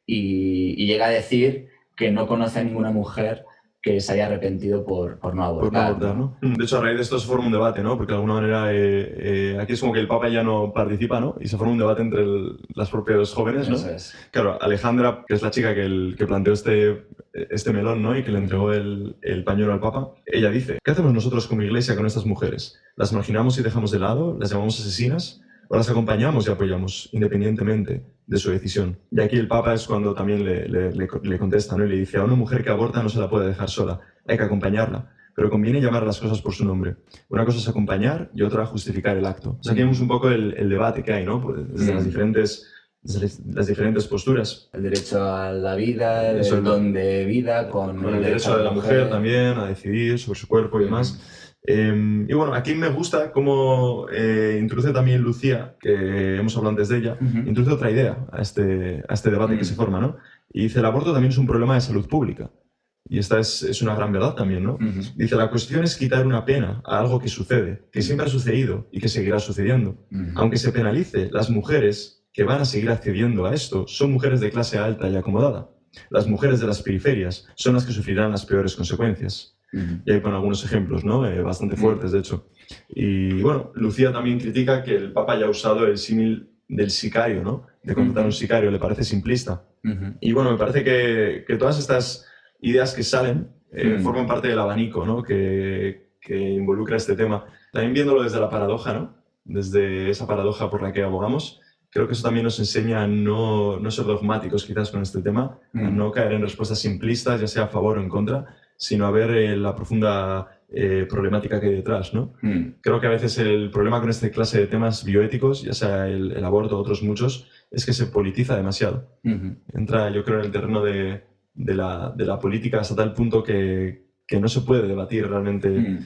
[SPEAKER 1] y llega a decir que no conoce a ninguna mujer que se haya arrepentido por no abortar.
[SPEAKER 2] Por no abortar, ¿no? De hecho, a raíz de esto se forma un debate, ¿no? Porque de alguna manera aquí es como que el Papa ya no participa, ¿no? Y se forma un debate entre las propios jóvenes, ¿no?
[SPEAKER 1] Eso es.
[SPEAKER 2] Claro, Alejandra, que es la chica que planteó este melón, ¿no? Y que le entregó el pañuelo al Papa, ella dice: ¿qué hacemos nosotros como iglesia con estas mujeres? ¿Las marginamos y dejamos de lado? ¿Las llamamos asesinas? ¿O las acompañamos y apoyamos, independientemente de su decisión? Y aquí el Papa es cuando también le contesta, ¿no? Y le dice: a una mujer que aborta no se la puede dejar sola, hay que acompañarla, pero conviene llamar las cosas por su nombre. Una cosa es acompañar y otra justificar el acto. O sea, aquí vemos un poco el debate que hay, ¿no? Pues desde las diferentes posturas.
[SPEAKER 1] El derecho a la vida, el don de vida, con
[SPEAKER 2] el derecho de la mujer también a decidir sobre su cuerpo y demás. Y bueno, aquí me gusta cómo introduce también Lucía, que hemos hablado antes de ella, introduce otra idea a este debate que se forma, ¿no? Y dice: el aborto también es un problema de salud pública. Y esta es una gran verdad también, ¿no? Dice: la cuestión es quitar una pena a algo que sucede, que siempre ha sucedido y que seguirá sucediendo. Aunque se penalice, las mujeres que van a seguir accediendo a esto son mujeres de clase alta y acomodada. Las mujeres de las periferias son las que sufrirán las peores consecuencias. Y ahí ponen algunos ejemplos, ¿no? Bastante fuertes, de hecho. Y bueno, Lucía también critica que el Papa haya usado el símil del sicario, ¿no? De contratar a un sicario, le parece simplista. Y bueno, me parece que todas estas ideas que salen forman parte del abanico, ¿no? que involucra este tema. También viéndolo desde la paradoja, ¿no? Desde esa paradoja por la que abogamos, creo que eso también nos enseña a no ser dogmáticos quizás con este tema, a no caer en respuestas simplistas, ya sea a favor o en contra, sino a ver la profunda problemática que hay detrás, ¿no? Creo que a veces el problema con esta clase de temas bioéticos, ya sea el aborto o otros muchos, es que se politiza demasiado. Entra, yo creo, en el terreno de la política hasta tal punto que no se puede debatir realmente.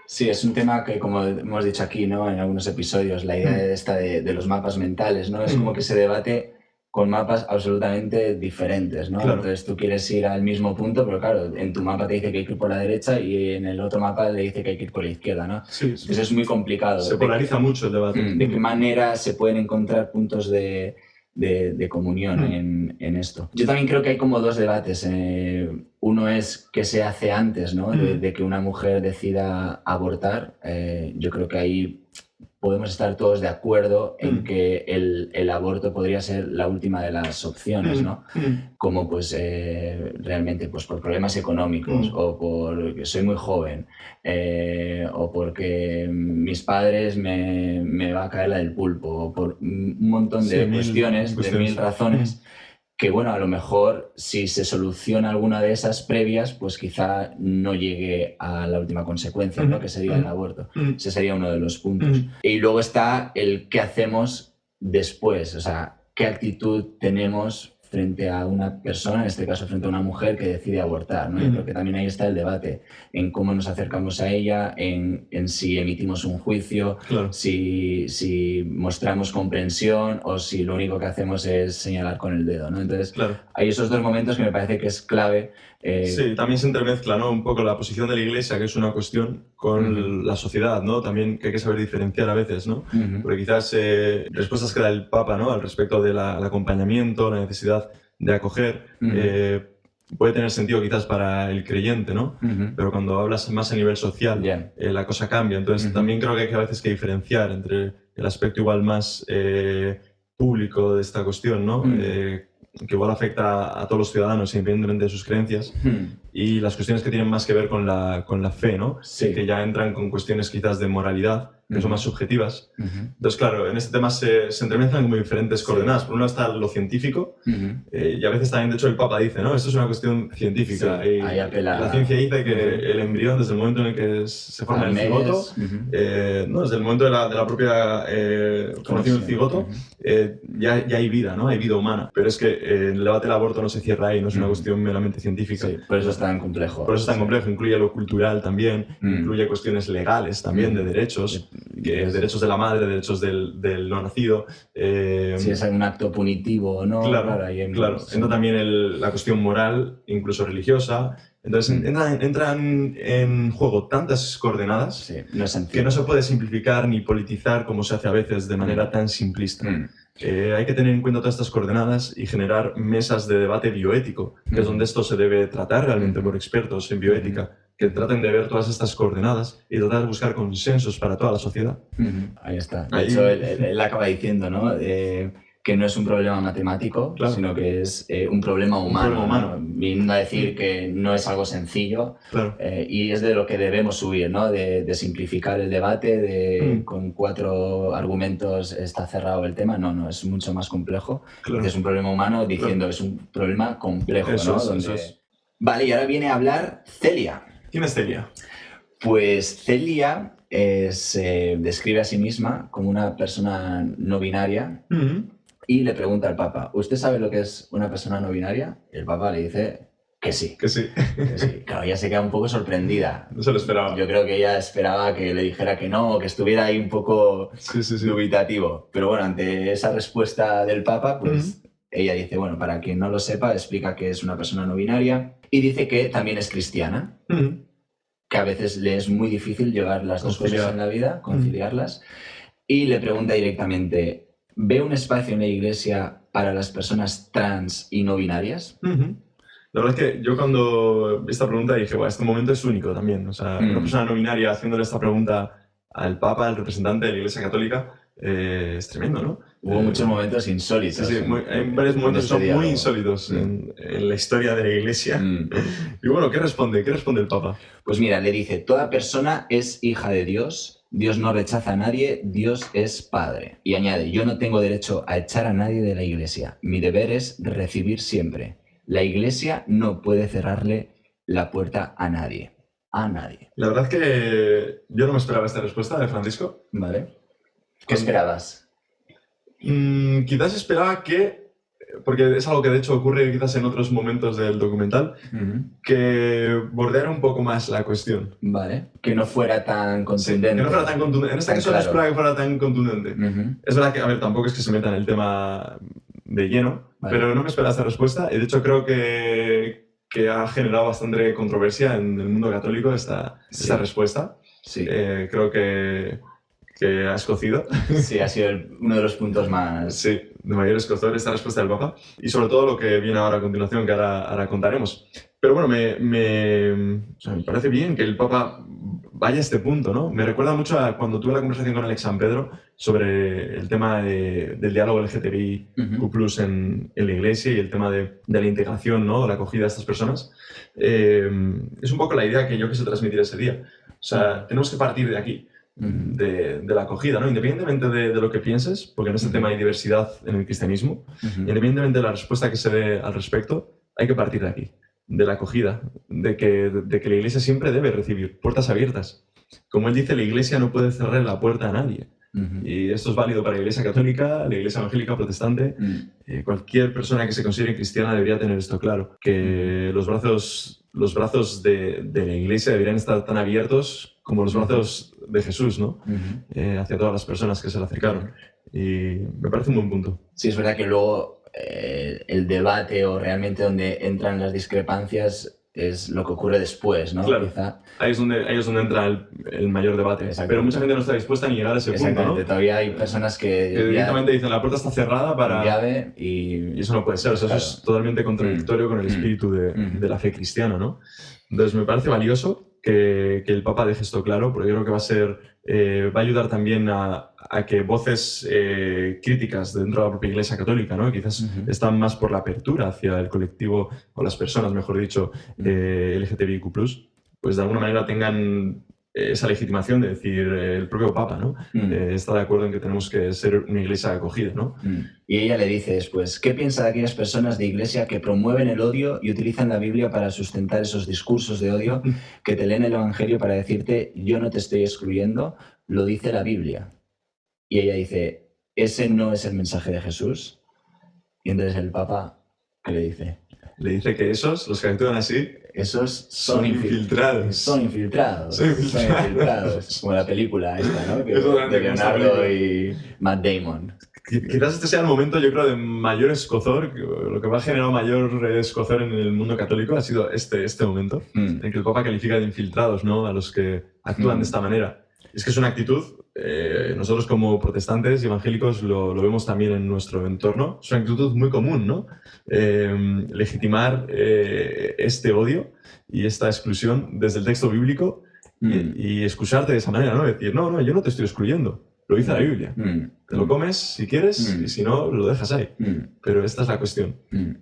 [SPEAKER 1] Sí, es un tema que, como hemos dicho aquí, ¿no? En algunos episodios, la idea esta de los mapas mentales, ¿no? Es como que se debate con mapas absolutamente diferentes, ¿no? Claro. Entonces tú quieres ir al mismo punto, pero claro, en tu mapa te dice que hay que ir por la derecha y en el otro mapa le dice que hay que ir por la izquierda, ¿no? Sí. Entonces es muy complicado. Se
[SPEAKER 2] polariza mucho el debate.
[SPEAKER 1] ¿De qué manera se pueden encontrar puntos de comunión en esto? Yo también creo que hay como dos debates. Uno es qué se hace antes, ¿no? De que una mujer decida abortar. Yo creo que ahí podemos estar todos de acuerdo en que el aborto podría ser la última de las opciones, ¿no? Como pues realmente pues por problemas económicos o porque soy muy joven o porque mis padres me va a caer la del pulpo o por un montón de cuestiones, de mil razones. Que bueno, a lo mejor si se soluciona alguna de esas previas, pues quizá no llegue a la última consecuencia, ¿no? Que sería el aborto. Ese sería uno de los puntos. Y luego está el qué hacemos después, o sea, qué actitud tenemos frente a una persona, en este caso frente a una mujer que decide abortar, ¿no? Yo creo que también ahí está el debate, en cómo nos acercamos a ella, en si emitimos un juicio, claro. si mostramos comprensión o si lo único que hacemos es señalar con el dedo, ¿no? Entonces, claro. Hay esos dos momentos que me parece que es clave.
[SPEAKER 2] Sí, también se entremezcla, ¿no? Un poco la posición de la Iglesia, que es una cuestión, con la sociedad, ¿no? También que hay que saber diferenciar a veces, ¿no? Porque quizás respuestas que da el Papa, ¿no? Al respecto del acompañamiento, la necesidad de acoger, puede tener sentido quizás para el creyente, ¿no? Pero cuando hablas más a nivel social, la cosa cambia. Entonces también creo que hay a veces que diferenciar entre el aspecto igual más público de esta cuestión, ¿no? Que igual afecta a todos los ciudadanos independientemente de sus creencias, y las cuestiones que tienen más que ver con la fe, ¿no? Sí. Que ya entran con cuestiones quizás de moralidad, que son más subjetivas. Entonces, claro, en este tema se entremezclan como diferentes coordenadas. Por un lado está lo científico, y a veces también, de hecho, el Papa dice, ¿no? Esto es una cuestión científica. Sí, y la ciencia dice que el embrión, desde el momento en el que se forma el cigoto, ¿no? Desde el momento de la propia formación del cigoto, ya hay vida, ¿no? Hay vida humana. Pero es que el debate del aborto no se cierra ahí, no es una cuestión meramente científica.
[SPEAKER 1] Sí, por eso es tan complejo.
[SPEAKER 2] Por eso es tan complejo. Incluye lo cultural también, incluye cuestiones legales también, de derechos. Derechos de la madre, derechos del no nacido.
[SPEAKER 1] Si es un acto punitivo o no.
[SPEAKER 2] Claro. Entra también la cuestión moral, incluso religiosa. Entonces entran en juego tantas coordenadas
[SPEAKER 1] Sí, no es
[SPEAKER 2] que
[SPEAKER 1] sencillo.
[SPEAKER 2] no se puede simplificar ni politizar como se hace a veces de manera tan simplista. Hay que tener en cuenta todas estas coordenadas y generar mesas de debate bioético, que es donde esto se debe tratar realmente por expertos en bioética, que traten de ver todas estas coordenadas y tratar de buscar consensos para toda la sociedad.
[SPEAKER 1] Ahí está. De hecho, él acaba diciendo, ¿no? Que no es un problema matemático,
[SPEAKER 2] Claro.
[SPEAKER 1] sino que es un problema humano.
[SPEAKER 2] problema humano.
[SPEAKER 1] ¿no? Viniendo a decir que no es algo sencillo
[SPEAKER 2] Claro.
[SPEAKER 1] y es de lo que debemos huir, ¿no? De simplificar el debate, con 4 argumentos está cerrado el tema. No, es mucho más complejo.
[SPEAKER 2] Claro.
[SPEAKER 1] Es un problema humano diciendo es un problema complejo,
[SPEAKER 2] Eso
[SPEAKER 1] ¿no?
[SPEAKER 2] es,
[SPEAKER 1] Donde-
[SPEAKER 2] eso es.
[SPEAKER 1] Vale, y ahora viene a hablar Celia.
[SPEAKER 2] ¿Quién es Celia?
[SPEAKER 1] Pues Celia se describe a sí misma como una persona no binaria y le pregunta al Papa, ¿usted sabe lo que es una persona no binaria? Y el Papa le dice que sí.
[SPEAKER 2] Que sí.
[SPEAKER 1] Que sí. Claro, ella se queda un poco sorprendida.
[SPEAKER 2] No se lo esperaba.
[SPEAKER 1] Yo creo que ella esperaba que le dijera que no, que estuviera ahí un poco
[SPEAKER 2] Sí.
[SPEAKER 1] dubitativo. Pero bueno, ante esa respuesta del Papa, pues ella dice, bueno, para quien no lo sepa, explica que es una persona no binaria y dice que también es cristiana, que a veces le es muy difícil llevar las dos
[SPEAKER 2] Conciliar.
[SPEAKER 1] cosas en la vida, conciliarlas, y le pregunta directamente, ¿ve un espacio en la iglesia para las personas trans y no binarias?
[SPEAKER 2] La verdad es que yo cuando vi esta pregunta dije, bueno, este momento es único también. O sea, una persona no binaria haciéndole esta pregunta al Papa, al representante de la Iglesia Católica, es tremendo, ¿no?
[SPEAKER 1] Hubo muchos momentos insólitos.
[SPEAKER 2] Sí, hay
[SPEAKER 1] en-
[SPEAKER 2] varios
[SPEAKER 1] en
[SPEAKER 2] momentos que
[SPEAKER 1] este
[SPEAKER 2] son muy
[SPEAKER 1] diálogo.
[SPEAKER 2] insólitos en la historia de la Iglesia. Y bueno, ¿qué responde? ¿Qué responde el Papa?
[SPEAKER 1] Pues mira, le dice, toda persona es hija de Dios, Dios no rechaza a nadie, Dios es Padre. Y añade, yo no tengo derecho a echar a nadie de la Iglesia, mi deber es recibir siempre. La Iglesia no puede cerrarle la puerta a nadie. A nadie.
[SPEAKER 2] La verdad es que yo no me esperaba esta respuesta de Francisco.
[SPEAKER 1] ¿Vale? ¿Qué esperabas?
[SPEAKER 2] Quizás esperaba que, porque es algo que de hecho ocurre quizás en otros momentos del documental, que bordeara un poco más la cuestión.
[SPEAKER 1] Vale. Que no fuera tan contundente.
[SPEAKER 2] Que no fuera tan contundente. En este
[SPEAKER 1] Tan
[SPEAKER 2] caso no
[SPEAKER 1] claro.
[SPEAKER 2] esperaba que fuera tan contundente. Es verdad que, a ver, tampoco es que se meta en el tema de lleno,
[SPEAKER 1] Vale.
[SPEAKER 2] pero no me esperaba esta respuesta y de hecho creo que ha generado bastante controversia en el mundo católico esta respuesta.
[SPEAKER 1] Sí.
[SPEAKER 2] Creo que ha escocido.
[SPEAKER 1] Sí, ha sido uno de los puntos más...
[SPEAKER 2] Sí, de mayor escozor esta respuesta del Papa y sobre todo lo que viene ahora a continuación, que ahora contaremos. Pero bueno, me parece bien que el Papa vaya a este punto, ¿no? Me recuerda mucho a cuando tuve la conversación con Alex San Pedro sobre el tema del diálogo LGTBIQ+, en la Iglesia y el tema de la integración, ¿no? De la acogida de estas personas. Es un poco la idea que yo quise transmitir ese día. O sea, tenemos que partir de aquí. De la acogida, ¿no? Independientemente de lo que pienses, porque en este tema hay diversidad en el cristianismo, independientemente de la respuesta que se dé al respecto, hay que partir de aquí, de la acogida, de que la Iglesia siempre debe recibir puertas abiertas. Como él dice, la Iglesia no puede cerrar la puerta a nadie. Y esto es válido para la Iglesia católica, la Iglesia evangélica, protestante. Cualquier persona que se considere cristiana debería tener esto claro, que los brazos de la Iglesia deberían estar tan abiertos como los brazos de Jesús, ¿no? Hacia todas las personas que se le acercaron. Y me parece un buen punto.
[SPEAKER 1] Sí, es verdad que luego el debate o realmente donde entran las discrepancias es lo que ocurre después, ¿no?
[SPEAKER 2] Claro.
[SPEAKER 1] Quizá.
[SPEAKER 2] Ahí es donde entra el mayor debate. Pero mucha gente no está dispuesta ni a llegar a ese punto,
[SPEAKER 1] Exactamente,
[SPEAKER 2] ¿no?
[SPEAKER 1] todavía hay personas que
[SPEAKER 2] directamente dicen la puerta está cerrada para...
[SPEAKER 1] llave y
[SPEAKER 2] eso no puede ser, o sea,
[SPEAKER 1] claro.
[SPEAKER 2] eso es totalmente contradictorio con el espíritu de la fe cristiana, ¿no? Entonces me parece valioso que el Papa deje esto claro, porque yo creo que va a ayudar también a que voces críticas dentro de la propia Iglesia Católica, ¿no? Quizás están más por la apertura hacia el colectivo, o las personas, mejor dicho, LGTBIQ+, pues de alguna manera tengan esa legitimación de decir el propio Papa, ¿no? Está de acuerdo en que tenemos que ser una iglesia acogida, ¿no?
[SPEAKER 1] Y ella le dice después, ¿qué piensa de aquellas personas de iglesia que promueven el odio y utilizan la Biblia para sustentar esos discursos de odio, que te leen el Evangelio para decirte, yo no te estoy excluyendo, lo dice la Biblia? Y ella dice, ¿ese no es el mensaje de Jesús? Y entonces el Papa, ¿qué le dice?
[SPEAKER 2] Le dice que esos, los que actúan así,
[SPEAKER 1] esos son
[SPEAKER 2] infiltrados.
[SPEAKER 1] Son infiltrados.
[SPEAKER 2] Son infiltrados.
[SPEAKER 1] Como la película esta, ¿no?
[SPEAKER 2] Es totalmente
[SPEAKER 1] De Leonardo
[SPEAKER 2] como esta
[SPEAKER 1] y Matt Damon.
[SPEAKER 2] Quizás este sea el momento, yo creo, de mayor escozor, lo que me ha generado mayor escozor en el mundo católico ha sido este momento, en que el Papa califica de infiltrados, ¿no?, a los que actúan de esta manera. Es que es una actitud, nosotros como protestantes y evangélicos lo vemos también en nuestro entorno, es una actitud muy común, ¿no? Legitimar este odio y esta exclusión desde el texto bíblico y excusarte de esa manera, ¿no? Decir, no, yo no te estoy excluyendo. Lo dice la Biblia. Te lo comes si quieres y si no, lo dejas ahí. Pero esta es la cuestión.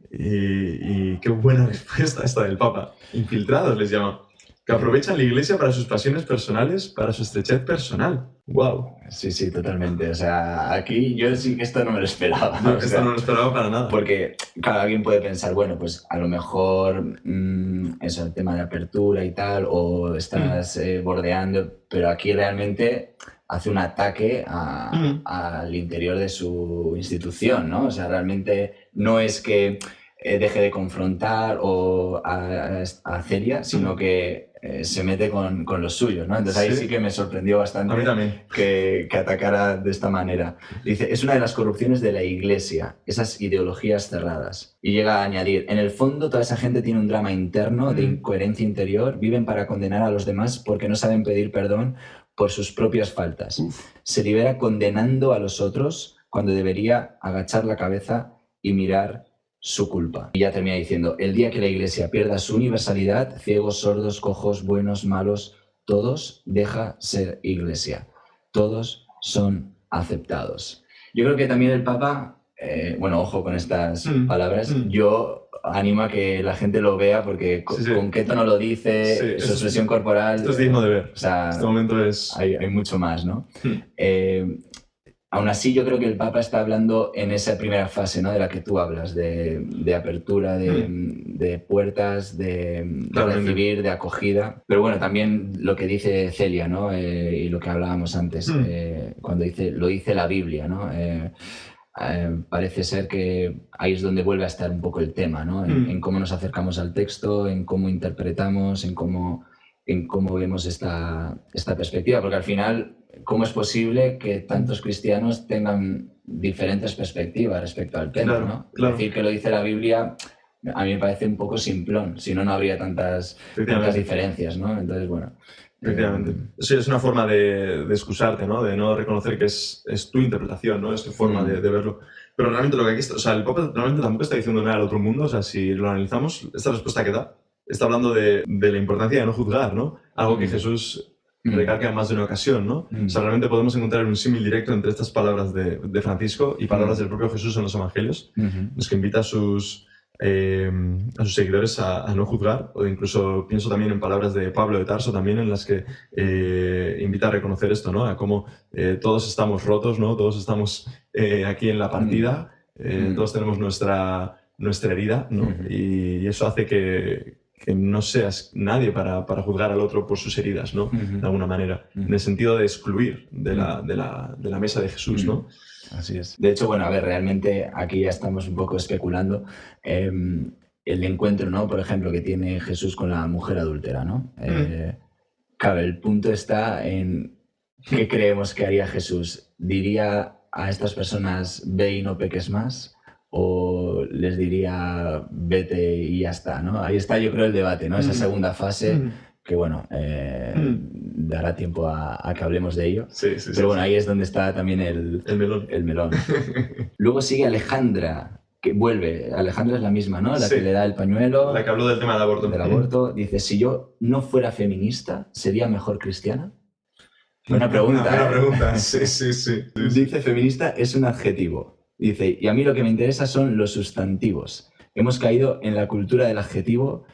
[SPEAKER 2] Y qué buena respuesta esta del Papa. Infiltrados les llama. Que aprovechan la Iglesia para sus pasiones personales, para su estrechez personal. ¡Wow!
[SPEAKER 1] Sí, totalmente. O sea, aquí yo sí que esto no me lo esperaba.
[SPEAKER 2] No, esto no lo esperaba para nada.
[SPEAKER 1] Porque, claro, alguien puede pensar, bueno, pues a lo mejor eso, el tema de apertura y tal, o estás bordeando, pero aquí realmente hace un ataque al interior de su institución, ¿no? O sea, realmente no es que deje de confrontar o a Celia, sino que se mete con los suyos, ¿no? Entonces ahí sí que me sorprendió bastante que atacara de esta manera. Dice, es una de las corrupciones de la Iglesia, esas ideologías cerradas. Y llega a añadir, en el fondo toda esa gente tiene un drama interno de incoherencia interior, viven para condenar a los demás porque no saben pedir perdón por sus propias faltas. Se libera condenando a los otros cuando debería agachar la cabeza y mirar su culpa. Y ya termina diciendo, el día que la Iglesia pierda su universalidad, ciegos, sordos, cojos, buenos, malos, todos deja ser Iglesia. Todos son aceptados. Yo creo que también el Papa, bueno, ojo con estas palabras, yo animo a que la gente lo vea porque con qué tono lo dice, su expresión corporal...
[SPEAKER 2] Esto es digno de ver.
[SPEAKER 1] O sea,
[SPEAKER 2] este momento es...
[SPEAKER 1] Hay mucho más, ¿no? Aún así, yo creo que el Papa está hablando en esa primera fase, ¿no?, de la que tú hablas, de apertura, de puertas, de recibir, de acogida. Pero bueno, también lo que dice Celia, ¿no? Y lo que hablábamos antes, cuando dice, lo dice la Biblia, ¿no? Parece ser que ahí es donde vuelve a estar un poco el tema, ¿no? En cómo nos acercamos al texto, en cómo interpretamos, en cómo vemos esta perspectiva, porque al final, ¿cómo es posible que tantos cristianos tengan diferentes perspectivas respecto al tema? ¿No? Decir que lo dice la Biblia a mí me parece un poco simplón, si no, no habría tantas diferencias, ¿no? Entonces, bueno...
[SPEAKER 2] Efectivamente. Sí, es una forma de excusarte, ¿no? De no reconocer que es tu interpretación, ¿no? Es tu forma de verlo. Pero realmente lo que aquí está... O sea, el Papa realmente tampoco está diciendo nada al otro mundo. O sea, si lo analizamos, esta respuesta que da está hablando de la importancia de no juzgar, ¿no? Algo que Jesús recarga en más de una ocasión, ¿no? O sea, realmente podemos encontrar un símil directo entre estas palabras de Francisco y palabras del propio Jesús en los Evangelios, en los que invita a sus seguidores a no juzgar, o incluso pienso también en palabras de Pablo de Tarso también, en las que invita a reconocer esto, ¿no? A cómo todos estamos rotos, ¿no? Todos estamos aquí en la partida, todos tenemos nuestra herida, ¿no? Y eso hace que no seas nadie para juzgar al otro por sus heridas, ¿no? De alguna manera, en el sentido de excluir de la mesa de Jesús, ¿no?
[SPEAKER 1] Así es. De hecho, bueno, a ver, realmente aquí ya estamos un poco especulando. El encuentro, ¿no? Por ejemplo, que tiene Jesús con la mujer adúltera, ¿no? Claro, el punto está en qué creemos que haría Jesús. ¿Diría a estas personas, ve y no peques más? ¿O les diría, vete y ya está, ¿no? Ahí está, yo creo, el debate, ¿no? Esa segunda fase que, bueno, dará tiempo a que hablemos de ello. Pero bueno, ahí es donde está también el melón. Luego sigue Alejandra, que vuelve. Alejandra es la misma, ¿no? La que le da el pañuelo.
[SPEAKER 2] La que habló del tema del aborto.
[SPEAKER 1] Del aborto. Dice, si yo no fuera feminista, ¿sería mejor cristiana? Buena pregunta.
[SPEAKER 2] Buena pregunta, sí.
[SPEAKER 1] Dice, feminista es un adjetivo. Dice, y a mí lo que me interesa son los sustantivos. Hemos caído en la cultura del adjetivo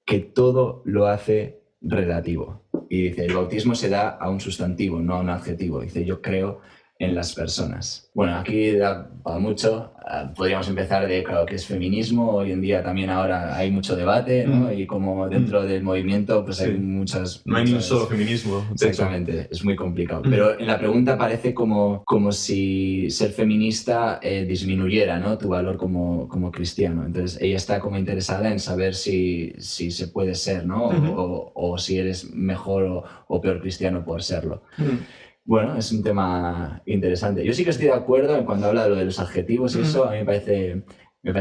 [SPEAKER 1] que todo lo hace relativo. Y dice, el bautismo se da a un sustantivo, no a un adjetivo. Dice, yo creo en las personas. Bueno, aquí da para mucho. Podríamos empezar de, claro, ¿qué es feminismo? Hoy en día también ahora hay mucho debate, ¿no? Y como dentro del movimiento pues hay muchas...
[SPEAKER 2] No hay ni un solo feminismo.
[SPEAKER 1] Exactamente, es muy complicado. Pero en la pregunta parece como si ser feminista disminuyera, ¿no? Tu valor como cristiano. Entonces ella está como interesada en saber si se puede ser, ¿no? O si eres mejor o peor cristiano por serlo. Bueno, es un tema interesante. Yo sí que estoy de acuerdo en cuando habla de lo de los adjetivos y eso, a mí me parece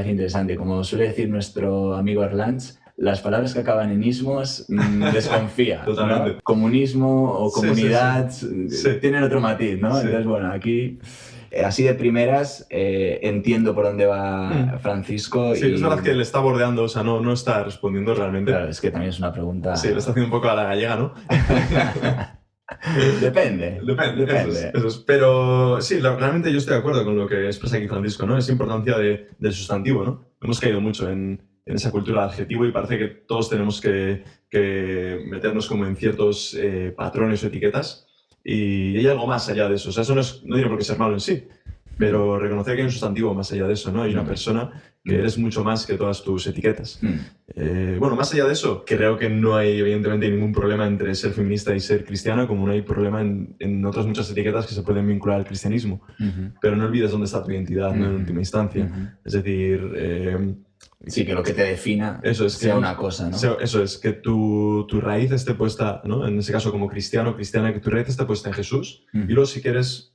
[SPEAKER 1] interesante. Como suele decir nuestro amigo Erlanz, las palabras que acaban en ismos desconfía.
[SPEAKER 2] Totalmente.
[SPEAKER 1] ¿No? Comunismo o comunidad
[SPEAKER 2] Sí.
[SPEAKER 1] tienen otro matiz, ¿no?
[SPEAKER 2] Sí.
[SPEAKER 1] Entonces, bueno, aquí así de primeras entiendo por dónde va Francisco.
[SPEAKER 2] Sí, es verdad que le está bordeando, o sea, no está respondiendo realmente.
[SPEAKER 1] Claro, es que también es una pregunta...
[SPEAKER 2] Sí, le está haciendo un poco a la gallega, ¿no?
[SPEAKER 1] Depende.
[SPEAKER 2] Eso es. Pero sí, realmente yo estoy de acuerdo con lo que expresa aquí Francisco, ¿no? Esa importancia del sustantivo, ¿no? Hemos caído mucho en esa cultura del adjetivo y parece que todos tenemos que meternos como en ciertos patrones o etiquetas y hay algo más allá de eso. O sea, eso no tiene por qué ser malo en sí, pero reconocer que hay un sustantivo más allá de eso, ¿no? Hay una persona que eres mucho más que todas tus etiquetas. Bueno, más allá de eso, creo que no hay evidentemente ningún problema entre ser feminista y ser cristiana, como no hay problema en otras muchas etiquetas que se pueden vincular al cristianismo. Pero no olvides dónde está tu identidad, ¿no? En última instancia. Es decir...
[SPEAKER 1] sí, que lo que te defina sea una cosa, ¿no?
[SPEAKER 2] Eso es, que tu raíz esté puesta, ¿no? En ese caso como cristiano o cristiana, que tu raíz esté puesta en Jesús. Y luego si quieres...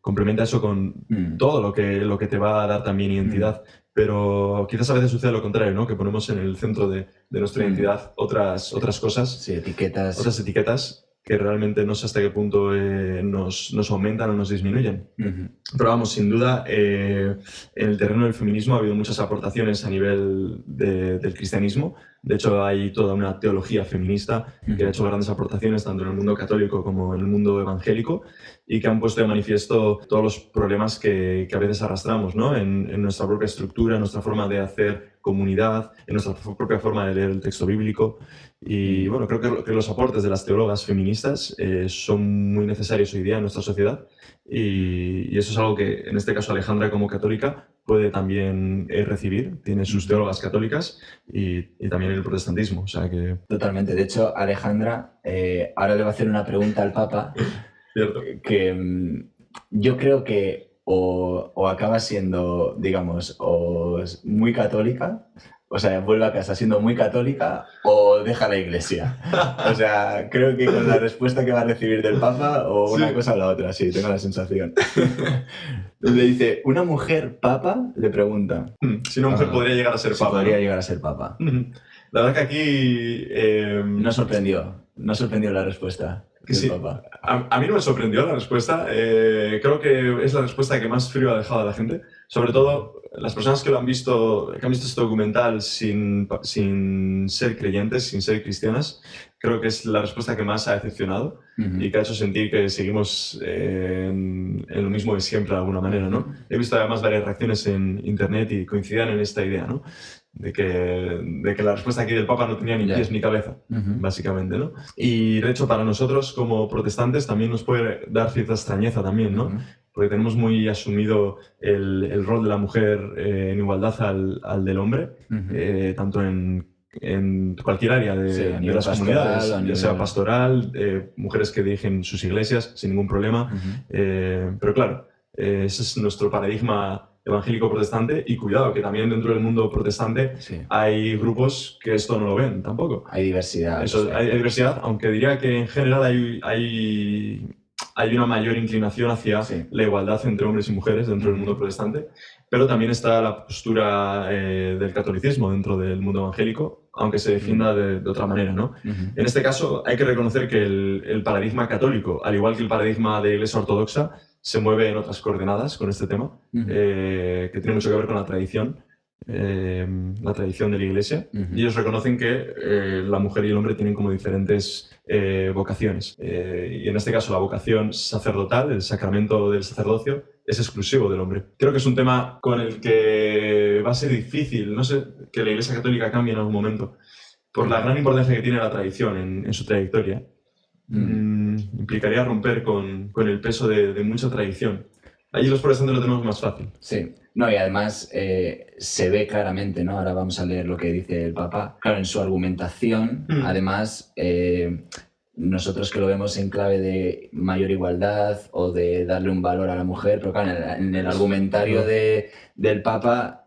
[SPEAKER 2] complementa eso con todo lo que te va a dar también identidad. Pero quizás a veces sucede lo contrario, ¿no? Que ponemos en el centro de nuestra identidad otras cosas.
[SPEAKER 1] Sí, etiquetas.
[SPEAKER 2] Otras etiquetas que realmente no sé hasta qué punto nos aumentan o nos disminuyen. Pero vamos, sin duda, en el terreno del feminismo ha habido muchas aportaciones a nivel del cristianismo. De hecho, hay toda una teología feminista que ha hecho grandes aportaciones tanto en el mundo católico como en el mundo evangélico y que han puesto de manifiesto todos los problemas que a veces arrastramos, ¿no? En nuestra propia estructura, en nuestra forma de hacer comunidad, en nuestra propia forma de leer el texto bíblico. Y bueno, creo que los aportes de las teólogas feministas son muy necesarios hoy día en nuestra sociedad y eso es algo que en este caso Alejandra como católica puede también recibir. Tiene sus teólogas católicas y también el protestantismo. O sea que...
[SPEAKER 1] Totalmente. De hecho, Alejandra ahora le va a hacer una pregunta al Papa que yo creo que o acaba siendo, digamos, o muy católica, o sea, vuelve a casa siendo muy católica o deja la iglesia. O sea, creo que con la respuesta que va a recibir del Papa o una cosa o la otra, sí, tengo la sensación. Le dice, ¿una mujer papa? Le pregunta.
[SPEAKER 2] Si una mujer podría llegar a ser papa.
[SPEAKER 1] Podría llegar a ser papa.
[SPEAKER 2] La verdad que aquí...
[SPEAKER 1] No sorprendió la respuesta del Papa.
[SPEAKER 2] A mí no me sorprendió la respuesta. Creo que es la respuesta que más frío ha dejado a la gente. Sobre todo las personas que han visto este documental sin ser creyentes, sin ser cristianas, creo que es la respuesta que más ha decepcionado y que ha hecho sentir que seguimos en lo mismo de siempre de alguna manera, ¿no? He visto además varias reacciones en internet y coincidían en esta idea, ¿no? De que la respuesta aquí del Papa no tenía ni pies ni cabeza, básicamente, ¿no? Y de hecho para nosotros como protestantes también nos puede dar cierta extrañeza también, ¿no? Porque tenemos muy asumido el rol de la mujer en igualdad al del hombre, tanto en cualquier área de las comunidades, ya sea pastoral, mujeres que dirigen sus iglesias sin ningún problema. Pero claro, ese es nuestro paradigma evangélico protestante y cuidado que también dentro del mundo protestante hay grupos que esto no lo ven tampoco.
[SPEAKER 1] Hay diversidad.
[SPEAKER 2] Hay diversidad, aunque diría que en general hay una mayor inclinación hacia la igualdad entre hombres y mujeres dentro del mundo protestante, pero también está la postura del catolicismo dentro del mundo evangélico, aunque se defienda de otra manera, ¿no? En este caso hay que reconocer que el paradigma católico, al igual que el paradigma de la Iglesia Ortodoxa, se mueve en otras coordenadas con este tema, que tiene mucho que ver con la tradición de la Iglesia. Y ellos reconocen que la mujer y el hombre tienen como diferentes vocaciones. Y en este caso la vocación sacerdotal, el sacramento del sacerdocio, es exclusivo del hombre. Creo que es un tema con el que va a ser difícil, no sé, que la Iglesia Católica cambie en algún momento, por la gran importancia que tiene la tradición en su trayectoria. Implicaría romper con el peso de mucha tradición. Allí los protestantes lo tenemos más fácil.
[SPEAKER 1] Sí. No, y además se ve claramente, ¿no? Ahora vamos a leer lo que dice el Papa. Claro, en su argumentación, además, nosotros que lo vemos en clave de mayor igualdad o de darle un valor a la mujer, pero claro, en el argumentario del Papa,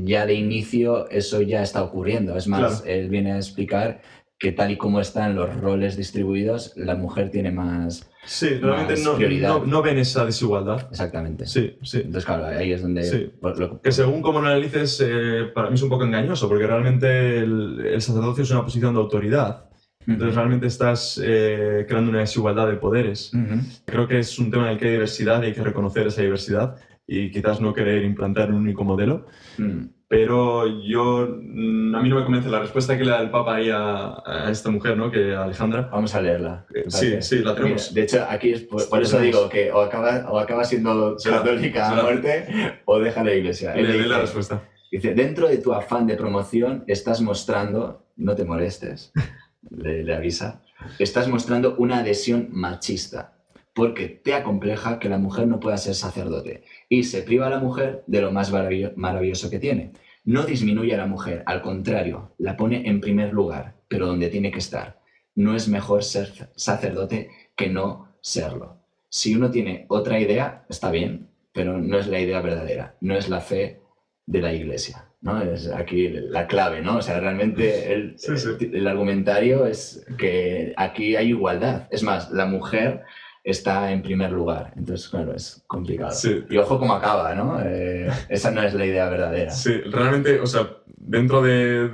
[SPEAKER 1] ya de inicio eso ya está ocurriendo. Es más, él viene a explicar que tal y como están los roles distribuidos, la mujer tiene más
[SPEAKER 2] Sí, realmente
[SPEAKER 1] más prioridad.
[SPEAKER 2] no ven esa desigualdad.
[SPEAKER 1] Exactamente.
[SPEAKER 2] Sí, sí.
[SPEAKER 1] Entonces, claro, ahí es donde...
[SPEAKER 2] Sí. Que según cómo lo analices, para mí es un poco engañoso, porque realmente el sacerdocio es una posición de autoridad. Entonces realmente estás creando una desigualdad de poderes. Creo que es un tema en el que hay diversidad y hay que reconocer esa diversidad y quizás no querer implantar un único modelo. Pero a mí no me convence la respuesta que le da el Papa ahí a esta mujer, ¿no? Que a Alejandra.
[SPEAKER 1] Vamos a leerla.
[SPEAKER 2] Sí, la tenemos.
[SPEAKER 1] Mira, de hecho, aquí es por eso digo que o acaba siendo católica a muerte o deja la iglesia.
[SPEAKER 2] Lee la respuesta.
[SPEAKER 1] Dice, dentro de tu afán de promoción estás mostrando, no te molestes, le avisa, estás mostrando una adhesión machista, porque te acompleja que la mujer no pueda ser sacerdote y se priva a la mujer de lo más maravilloso que tiene. No disminuye a la mujer, al contrario, la pone en primer lugar, pero donde tiene que estar. No es mejor ser sacerdote que no serlo. Si uno tiene otra idea, está bien, pero no es la idea verdadera, no es la fe de la iglesia, ¿no? Es aquí la clave, ¿no? O sea, realmente el argumentario es que aquí hay igualdad. Es más, la mujer está en primer lugar. Entonces, claro, es complicado.
[SPEAKER 2] Sí.
[SPEAKER 1] Y ojo cómo acaba, ¿no? Esa no es la idea verdadera.
[SPEAKER 2] Sí, realmente, o sea, dentro de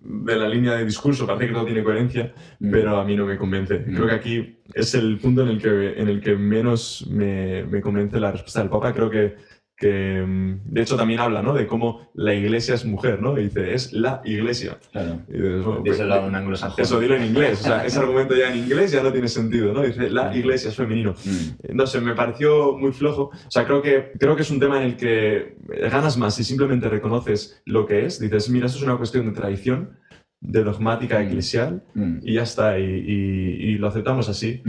[SPEAKER 2] la línea de discurso parece que todo tiene coherencia, pero a mí no me convence. Creo que aquí es el punto en el que menos me convence la respuesta del Papa. Creo que de hecho también habla, ¿no? De cómo la iglesia es mujer, ¿no? Y dice, es la iglesia.
[SPEAKER 1] Claro.
[SPEAKER 2] Y dices, bueno,
[SPEAKER 1] díselo a un anglosajón.
[SPEAKER 2] Eso, dilo en inglés. O sea, ese argumento ya en inglés ya no tiene sentido, ¿no? Dice, la iglesia es femenino. No sé, me pareció muy flojo. O sea, creo que es un tema en el que ganas más si simplemente reconoces lo que es. Dices, mira, esto es una cuestión de tradición, de dogmática eclesial, y ya está, y lo aceptamos así.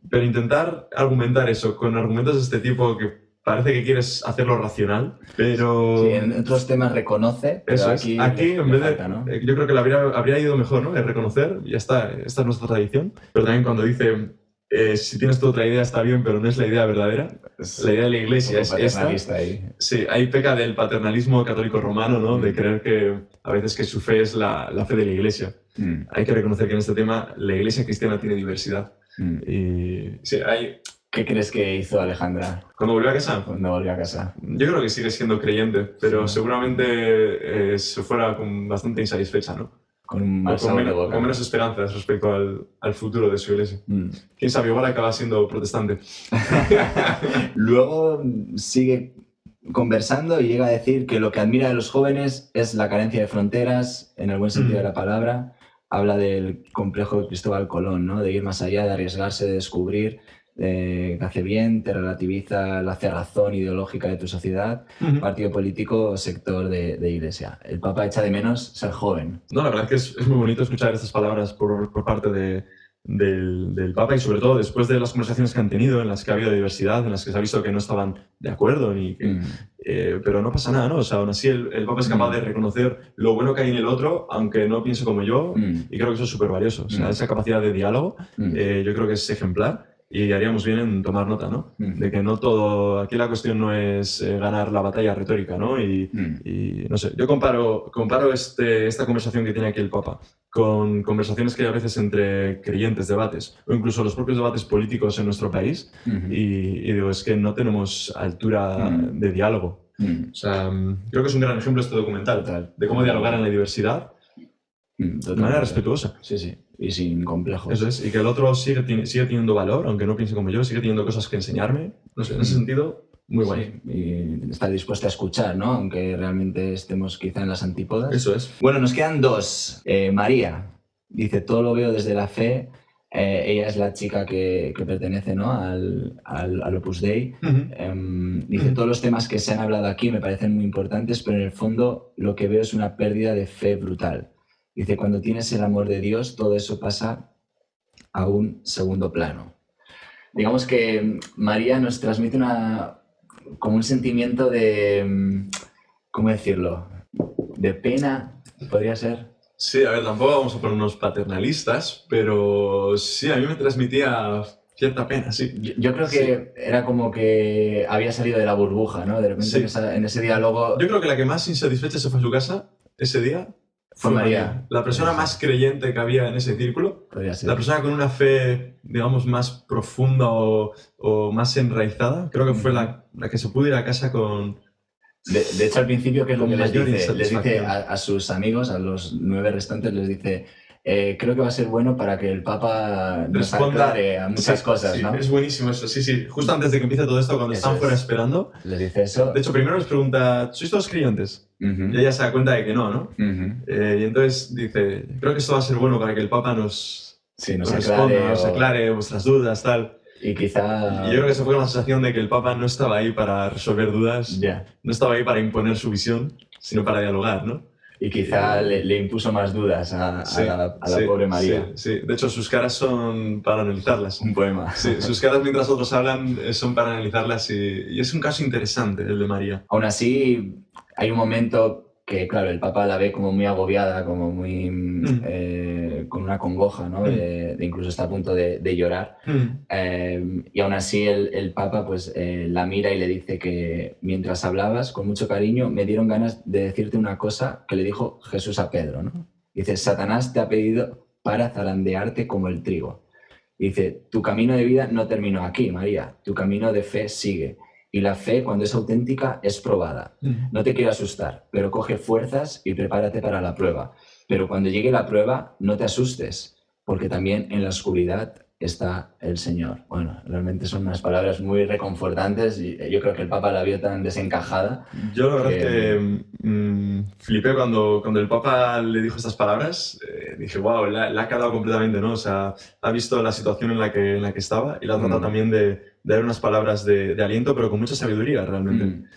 [SPEAKER 2] Pero intentar argumentar eso con argumentos de este tipo que parece que quieres hacerlo racional, pero...
[SPEAKER 1] Sí, en otros temas reconoce, pero
[SPEAKER 2] eso
[SPEAKER 1] aquí
[SPEAKER 2] en vez de...
[SPEAKER 1] falta, ¿no?
[SPEAKER 2] Yo creo que habría ido mejor, ¿no? El reconocer, ya está, esta es nuestra tradición, pero también cuando dice, si tienes tu otra idea está bien, pero no es la idea verdadera, la idea de la iglesia es esta.
[SPEAKER 1] Ahí.
[SPEAKER 2] Sí, ahí peca del paternalismo católico romano, ¿no? De creer que a veces que su fe es la fe de la iglesia. Hay que reconocer que en este tema la iglesia cristiana tiene diversidad. Y sí, hay...
[SPEAKER 1] ¿Qué crees que hizo Alejandra
[SPEAKER 2] cuando volvió a casa?
[SPEAKER 1] Cuando volvió a casa.
[SPEAKER 2] Yo creo que sigue siendo creyente, pero seguramente se fuera con bastante insatisfecha, ¿no?
[SPEAKER 1] Con un mal sabor de boca.
[SPEAKER 2] Con menos esperanzas respecto al futuro de su iglesia. Quién sabe, igual acaba siendo protestante.
[SPEAKER 1] Luego sigue conversando y llega a decir que lo que admira de los jóvenes es la carencia de fronteras, en el buen sentido de la palabra. Habla del complejo de Cristóbal Colón, ¿no? De ir más allá, de arriesgarse, de descubrir, que hace bien, te relativiza la cerrazón ideológica de tu sociedad, partido político o sector de iglesia. El Papa echa de menos ser joven.
[SPEAKER 2] No, la verdad es que es muy bonito escuchar estas palabras por parte del Papa, y sobre todo después de las conversaciones que han tenido, en las que ha habido diversidad, en las que se ha visto que no estaban de acuerdo, pero no pasa nada, ¿no? O sea, aún así el Papa es capaz de reconocer lo bueno que hay en el otro, aunque no piense como yo, y creo que eso es súper valioso. O sea, esa capacidad de diálogo yo creo que es ejemplar. Y haríamos bien en tomar nota, ¿no? De que no todo... Aquí la cuestión no es ganar la batalla retórica, ¿no? Y no sé, yo comparo esta conversación que tiene aquí el Papa con conversaciones que hay a veces entre creyentes, debates, o incluso los propios debates políticos en nuestro país, y digo, es que no tenemos altura de diálogo. O sea, creo que es un gran ejemplo este documental, de cómo dialogar en la diversidad de manera respetuosa.
[SPEAKER 1] Sí, sí. Y sin complejos.
[SPEAKER 2] Eso es, y que el otro sigue teniendo valor, aunque no piense como yo, sigue teniendo cosas que enseñarme. No sé, en ese sentido, muy guay.
[SPEAKER 1] Sí, y está dispuesto a escuchar, ¿no? Aunque realmente estemos quizá en las antípodas.
[SPEAKER 2] Eso es.
[SPEAKER 1] Bueno, nos quedan dos. María dice, todo lo veo desde la fe. Ella es la chica que pertenece, ¿no? al Opus Dei. Dice, todos los temas que se han hablado aquí me parecen muy importantes, pero en el fondo lo que veo es una pérdida de fe brutal. Dice, cuando tienes el amor de Dios, todo eso pasa a un segundo plano. Digamos que María nos transmite como un sentimiento de, ¿cómo decirlo? De pena, podría ser.
[SPEAKER 2] Sí, a ver, tampoco vamos a ponernos paternalistas, pero sí, a mí me transmitía cierta pena, sí.
[SPEAKER 1] Yo creo que era como que había salido de la burbuja, ¿no? De repente en ese diálogo...
[SPEAKER 2] Yo creo que la que más insatisfecha se fue a su casa ese día
[SPEAKER 1] Fue María.
[SPEAKER 2] La persona más creyente que había en ese círculo,
[SPEAKER 1] Podría ser.
[SPEAKER 2] la persona con una fe, digamos, más profunda o más enraizada, creo que fue la que se pudo ir a casa con...
[SPEAKER 1] De hecho, al principio, ¿qué es lo
[SPEAKER 2] con
[SPEAKER 1] que les
[SPEAKER 2] mayor
[SPEAKER 1] dice? Les dice
[SPEAKER 2] insatisfacción.
[SPEAKER 1] a sus amigos, a los 9 restantes, les dice, creo que va a ser bueno para que el Papa nos
[SPEAKER 2] Responda
[SPEAKER 1] aclare a muchas
[SPEAKER 2] sí,
[SPEAKER 1] cosas,
[SPEAKER 2] sí,
[SPEAKER 1] ¿no?
[SPEAKER 2] Es buenísimo eso, sí, sí. Justo antes de que empiece todo esto, cuando
[SPEAKER 1] Eso
[SPEAKER 2] están fuera
[SPEAKER 1] es.
[SPEAKER 2] esperando.
[SPEAKER 1] Les dice eso.
[SPEAKER 2] De hecho, primero les pregunta, ¿sois todos creyentes?
[SPEAKER 1] Ujú,
[SPEAKER 2] Y ella se da cuenta de que no, ¿no?
[SPEAKER 1] ujú.
[SPEAKER 2] Y entonces dice, creo que esto va a ser bueno para que el Papa nos
[SPEAKER 1] Sí, nos
[SPEAKER 2] responda,
[SPEAKER 1] aclare.
[SPEAKER 2] nos aclare vuestras dudas, tal.
[SPEAKER 1] Y quizá...
[SPEAKER 2] Y yo creo que eso fue una sensación de que el Papa no estaba ahí para resolver dudas,
[SPEAKER 1] Ya.
[SPEAKER 2] no estaba ahí para imponer su visión, sino para dialogar, ¿no?
[SPEAKER 1] Y quizá le impuso más dudas a
[SPEAKER 2] Sí,
[SPEAKER 1] la
[SPEAKER 2] sí,
[SPEAKER 1] pobre María.
[SPEAKER 2] Sí, sí. De hecho, sus caras son para analizarlas.
[SPEAKER 1] Un poema.
[SPEAKER 2] Sí, sus caras mientras otros hablan son para analizarlas y es un caso interesante el de María.
[SPEAKER 1] Aún así, hay un momento que, claro, el Papa la ve como muy agobiada, como muy... con una congoja, ¿no? De incluso está a punto de llorar. Y aún así el Papa pues la mira y le dice que mientras hablabas, con mucho cariño, me dieron ganas de decirte una cosa que le dijo Jesús a Pedro, ¿no? Dice, Satanás te ha pedido para zarandearte como el trigo. Dice, tu camino de vida no terminó aquí, María, tu camino de fe sigue. Y la fe, cuando es auténtica, es probada. No te quiero asustar, pero coge fuerzas y prepárate para la prueba. Pero cuando llegue la prueba, no te asustes, porque también en la oscuridad está el Señor. Bueno, realmente son unas palabras muy reconfortantes y yo creo que el Papa la vio tan desencajada.
[SPEAKER 2] Yo la verdad es que flipé cuando el Papa le dijo estas palabras. Dije, wow, le ha calado completamente, ¿no? O sea, ha visto la situación en la que estaba y la ha tratado también de dar unas palabras de aliento, pero con mucha sabiduría realmente.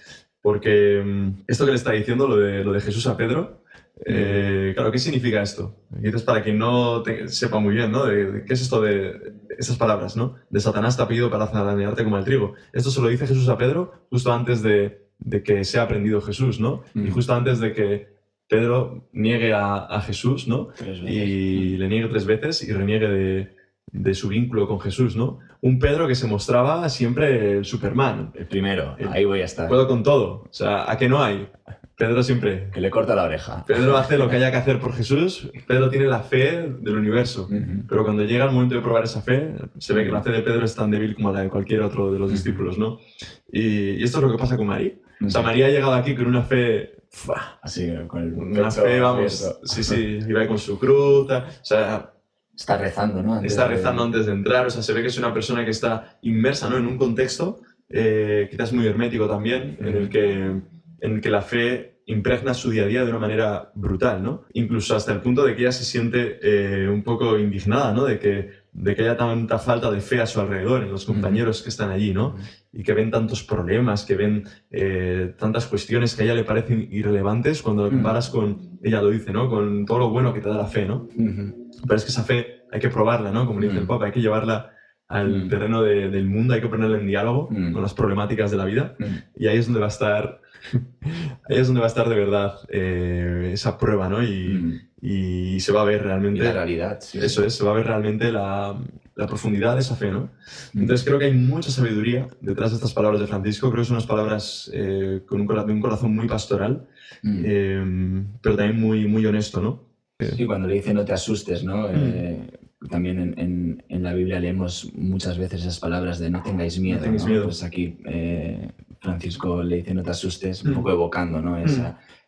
[SPEAKER 2] Porque esto que le está diciendo, lo de Jesús a Pedro, claro, ¿qué significa esto? Quizás para quien no sepa muy bien, ¿no? De ¿qué es esto de estas palabras, ¿no? De Satanás te ha pedido para zarandearte como el trigo. Esto se lo dice Jesús a Pedro justo antes de que sea aprendido Jesús, ¿no? Y justo antes de que Pedro niegue a Jesús, ¿no? Y le niegue 3 veces y reniegue de su vínculo con Jesús, ¿no? Un Pedro que se mostraba siempre el Superman.
[SPEAKER 1] El primero, ahí voy a estar.
[SPEAKER 2] Puedo con todo. O sea, ¿a qué no hay? Pedro siempre...
[SPEAKER 1] Que le corta la oreja.
[SPEAKER 2] Pedro hace lo que haya que hacer por Jesús. Pedro tiene la fe del universo. Pero cuando llega el momento de probar esa fe, se ve que la fe de Pedro es tan débil como la de cualquier otro de los discípulos, ¿no? Y esto es lo que pasa con María. O sea, María ha llegado aquí con una fe...
[SPEAKER 1] Así, con el
[SPEAKER 2] una fe, vamos...
[SPEAKER 1] abierto.
[SPEAKER 2] Sí, iba ahí con su cruz, o sea...
[SPEAKER 1] Está rezando, ¿no?
[SPEAKER 2] Está rezando antes de entrar, o sea, se ve que es una persona que está inmersa, ¿no? En un contexto quizás muy hermético también, en el que la fe impregna su día a día de una manera brutal, ¿no? Incluso hasta el punto de que ella se siente un poco indignada, ¿no? De que haya tanta falta de fe a su alrededor, en los compañeros que están allí, ¿no? Y que ven tantos problemas, que ven tantas cuestiones que a ella le parecen irrelevantes cuando lo comparas con, ella lo dice, ¿no? Con todo lo bueno que te da la fe, ¿no? Pero es que esa fe hay que probarla, ¿no? Como dice el Papa, hay que llevarla al terreno del mundo, hay que ponerla en diálogo con las problemáticas de la vida y ahí es donde va a estar de verdad esa prueba, ¿no? Y se va a ver realmente...
[SPEAKER 1] Y la realidad, sí.
[SPEAKER 2] Eso es, se va a ver realmente la profundidad de esa fe, ¿no? Entonces creo que hay mucha sabiduría detrás de estas palabras de Francisco. Creo que son unas palabras con un corazón muy pastoral, pero también muy, muy honesto, ¿no?
[SPEAKER 1] Sí, cuando le dice no te asustes, ¿no? También en la Biblia leemos muchas veces esas palabras de no tengáis miedo.
[SPEAKER 2] No tengáis miedo.
[SPEAKER 1] Pues aquí Francisco le dice no te asustes, un poco evocando, ¿no?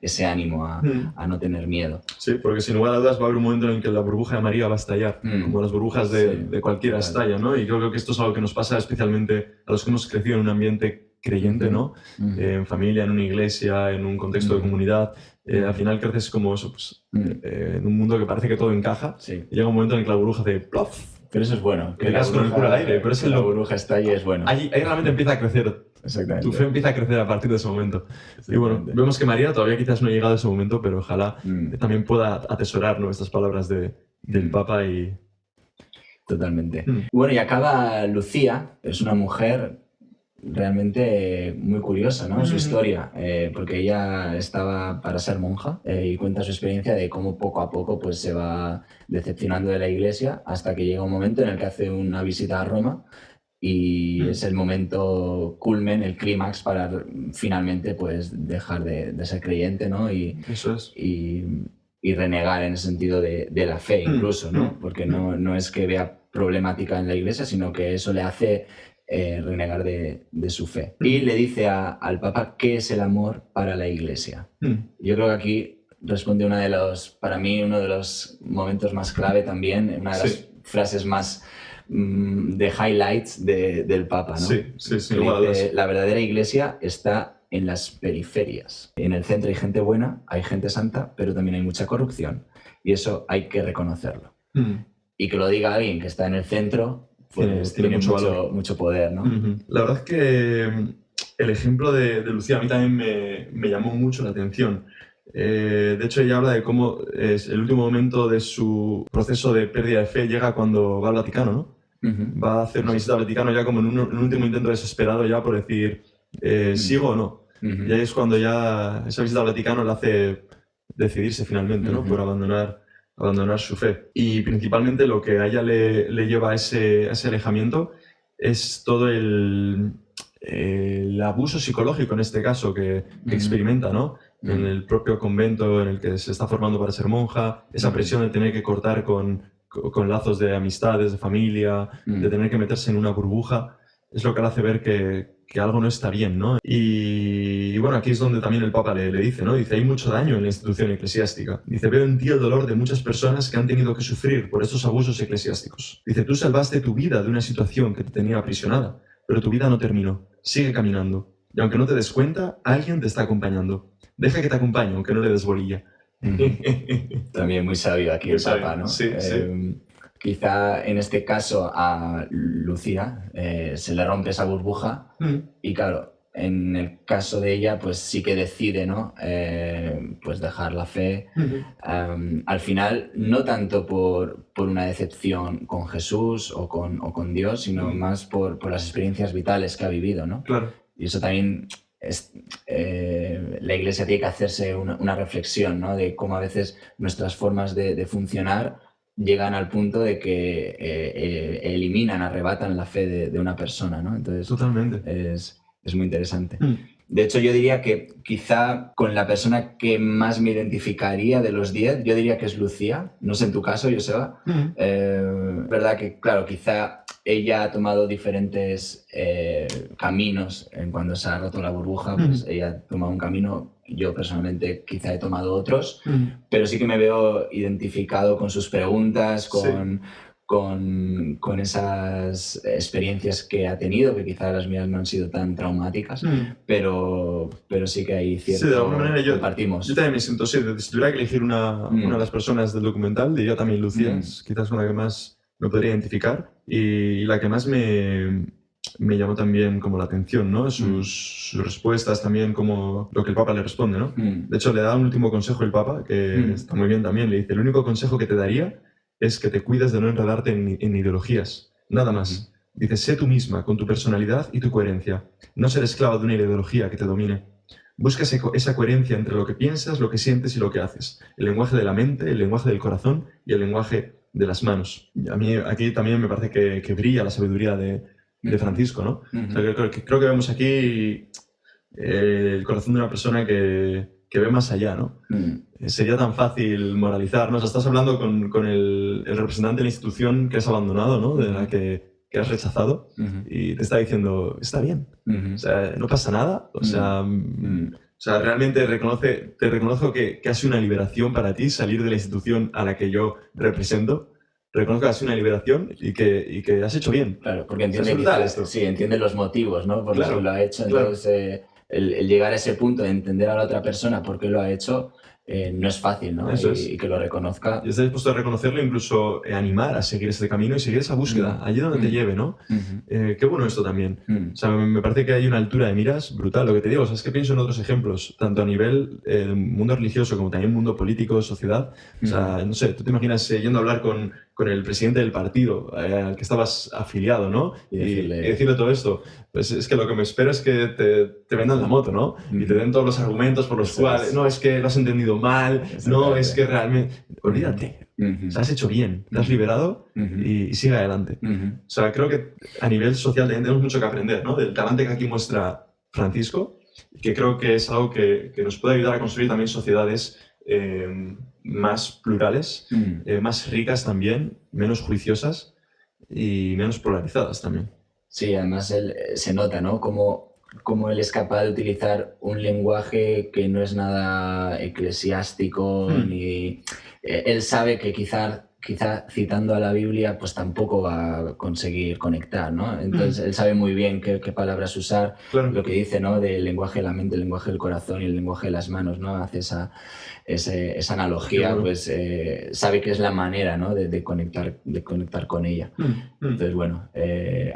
[SPEAKER 1] Ese ánimo a no tener miedo.
[SPEAKER 2] Sí, porque sin lugar a dudas va a haber un momento en el que la burbuja de María va a estallar, como las burbujas de cualquiera estallan, ¿no? Y yo creo que esto es algo que nos pasa especialmente a los que hemos crecido en un ambiente creyente, ¿no? En familia, en una iglesia, en un contexto de comunidad. Al final creces como eso, pues, en un mundo que parece que todo encaja. Y llega un momento en el que la burbuja hace plof.
[SPEAKER 1] Pero eso es bueno.
[SPEAKER 2] Que quedas con el culo al aire. Pero
[SPEAKER 1] la burbuja estalle es bueno.
[SPEAKER 2] Ahí realmente empieza a crecer.
[SPEAKER 1] Exactamente.
[SPEAKER 2] Tu fe empieza a crecer a partir de ese momento. Y bueno, vemos que María todavía quizás no ha llegado a ese momento, pero ojalá también pueda atesorar, ¿no? Estas palabras del Papa y...
[SPEAKER 1] Totalmente. Bueno, y acaba Lucía, es una mujer realmente muy curiosa, ¿no? Su historia, porque ella estaba para ser monja y cuenta su experiencia de cómo poco a poco pues, se va decepcionando de la iglesia hasta que llega un momento en el que hace una visita a Roma y es el momento culmen, el clímax para finalmente pues, dejar de ser creyente, ¿no?
[SPEAKER 2] Eso es.
[SPEAKER 1] Y y renegar en el sentido de la fe incluso, ¿no? Porque no es que vea problemática en la iglesia, sino que eso le hace renegar de su fe. Y le dice al Papa qué es el amor para la iglesia. Yo creo que aquí responde para mí, uno de los momentos más clave también, una de las frases más de highlights del Papa, ¿no?
[SPEAKER 2] Sí.
[SPEAKER 1] Dice, la verdadera iglesia está en las periferias. En el centro hay gente buena, hay gente santa, pero también hay mucha corrupción. Y eso hay que reconocerlo. Y que lo diga alguien que está en el centro, pues tiene mucho poder, ¿no?
[SPEAKER 2] La verdad es que el ejemplo de Lucía a mí también me llamó mucho la atención. De hecho, ella habla de cómo es el último momento de su proceso de pérdida de fe llega cuando va al Vaticano, ¿no? Va a hacer una visita al Vaticano ya como en un último intento desesperado ya por decir ¿sigo o no? Y ahí es cuando ya esa visita al Vaticano le hace decidirse finalmente, ¿no? Por abandonar su fe. Y principalmente lo que a ella le lleva a ese alejamiento es todo el abuso psicológico, en este caso, que experimenta, ¿no? En el propio convento en el que se está formando para ser monja, esa presión de tener que cortar con lazos de amistades, de familia, de tener que meterse en una burbuja, es lo que le hace ver que algo no está bien, ¿no? Y bueno, aquí es donde también el Papa le dice, ¿no? Dice, hay mucho daño en la institución eclesiástica. Dice, veo en ti el dolor de muchas personas que han tenido que sufrir por estos abusos eclesiásticos. Dice, tú salvaste tu vida de una situación que te tenía aprisionada, pero tu vida no terminó. Sigue caminando. Y aunque no te des cuenta, alguien te está acompañando. Deja que te acompañe, aunque no le des bolilla.
[SPEAKER 1] También muy sabio aquí el Papa, ¿no?
[SPEAKER 2] Sí.
[SPEAKER 1] Quizá en este caso a Lucía se le rompe esa burbuja y claro, en el caso de ella pues sí que decide, ¿no? Pues dejar la fe. Al final, no tanto por una decepción con Jesús o con Dios, sino más por las experiencias vitales que ha vivido, ¿no?
[SPEAKER 2] Claro.
[SPEAKER 1] Y eso también la Iglesia tiene que hacerse una reflexión, ¿no? De cómo a veces nuestras formas de funcionar llegan al punto de que eliminan, arrebatan la fe de una persona, ¿no? Entonces,
[SPEAKER 2] totalmente.
[SPEAKER 1] Es muy interesante. De hecho, yo diría que quizá con la persona que más me identificaría de los 10, yo diría que es Lucía. No sé en tu caso, Joseba. Verdad que, claro, quizá ella ha tomado diferentes caminos en cuando se ha roto la burbuja, pues ella ha tomado un camino, yo personalmente quizá he tomado otros, pero sí que me veo identificado con sus preguntas, con esas experiencias que ha tenido, que quizá las mías no han sido tan traumáticas, pero sí que hay cierto...
[SPEAKER 2] Sí, de alguna manera
[SPEAKER 1] compartimos.
[SPEAKER 2] Yo también me siento, si tuviera que elegir una de las personas del documental, diría también Lucía, quizás con la que más me podría identificar y la que más me llamó también como la atención, ¿no? Sus respuestas también, como lo que el Papa le responde, ¿no? De hecho, le da un último consejo el Papa, que está muy bien también, le dice, el único consejo que te daría es que te cuides de no enredarte en ideologías, nada más. Dice, sé tú misma, con tu personalidad y tu coherencia. No ser esclavo de una ideología que te domine. Busca esa coherencia entre lo que piensas, lo que sientes y lo que haces. El lenguaje de la mente, el lenguaje del corazón y el lenguaje de las manos. A mí aquí también me parece que brilla la sabiduría de Francisco, ¿no? O sea, creo que vemos aquí el corazón de una persona que ve más allá, ¿no? Sería tan fácil moralizar, ¿no? O sea, estás hablando con el representante de la institución que has abandonado, ¿no? De la que has rechazado y te está diciendo, está bien, o sea, no pasa nada, o sea, realmente te reconozco que ha sido una liberación para ti salir de la institución a la que yo represento. Reconozco que ha sido una liberación y que has hecho bien.
[SPEAKER 1] Claro, porque entiende los motivos, ¿no? Por los que lo ha hecho. Entonces, el llegar a ese punto de entender a la otra persona por qué lo ha hecho no es fácil, ¿no? Y que lo reconozca.
[SPEAKER 2] Y estás dispuesto a reconocerlo, incluso animar a seguir ese camino y seguir esa búsqueda, allí donde te lleve, ¿no? Qué bueno esto también. O sea, me parece que hay una altura de miras brutal. Lo que te digo, o sea, es que pienso en otros ejemplos, tanto a nivel mundo religioso como también mundo político, sociedad. O sea, no sé, tú te imaginas yendo a hablar con el presidente del partido al que estabas afiliado, ¿no? Y decirle todo esto. Pues es que lo que me espero es que te vendan la moto, ¿no? Y te den todos los argumentos por los cuales, no, es que lo has entendido mal, no, es que realmente... Olvídate. O sea, has hecho bien, te has liberado y sigue adelante. O sea, creo que a nivel social tenemos mucho que aprender, ¿no? Del talante que aquí muestra Francisco, que creo que es algo que nos puede ayudar a construir también sociedades más plurales, más ricas también, menos juiciosas y menos polarizadas también.
[SPEAKER 1] Sí, además él, se nota, ¿no? Como él es capaz de utilizar un lenguaje que no es nada eclesiástico, ni... él sabe que quizá citando a la Biblia pues tampoco va a conseguir conectar, ¿no? Entonces él sabe muy bien qué palabras usar,
[SPEAKER 2] Claro.
[SPEAKER 1] lo que dice, ¿no? Del lenguaje de la mente, el lenguaje del corazón y el lenguaje de las manos, ¿no? Hace esa analogía,
[SPEAKER 2] Bueno.
[SPEAKER 1] pues sabe que es la manera, ¿no? de conectar con ella. Entonces, bueno,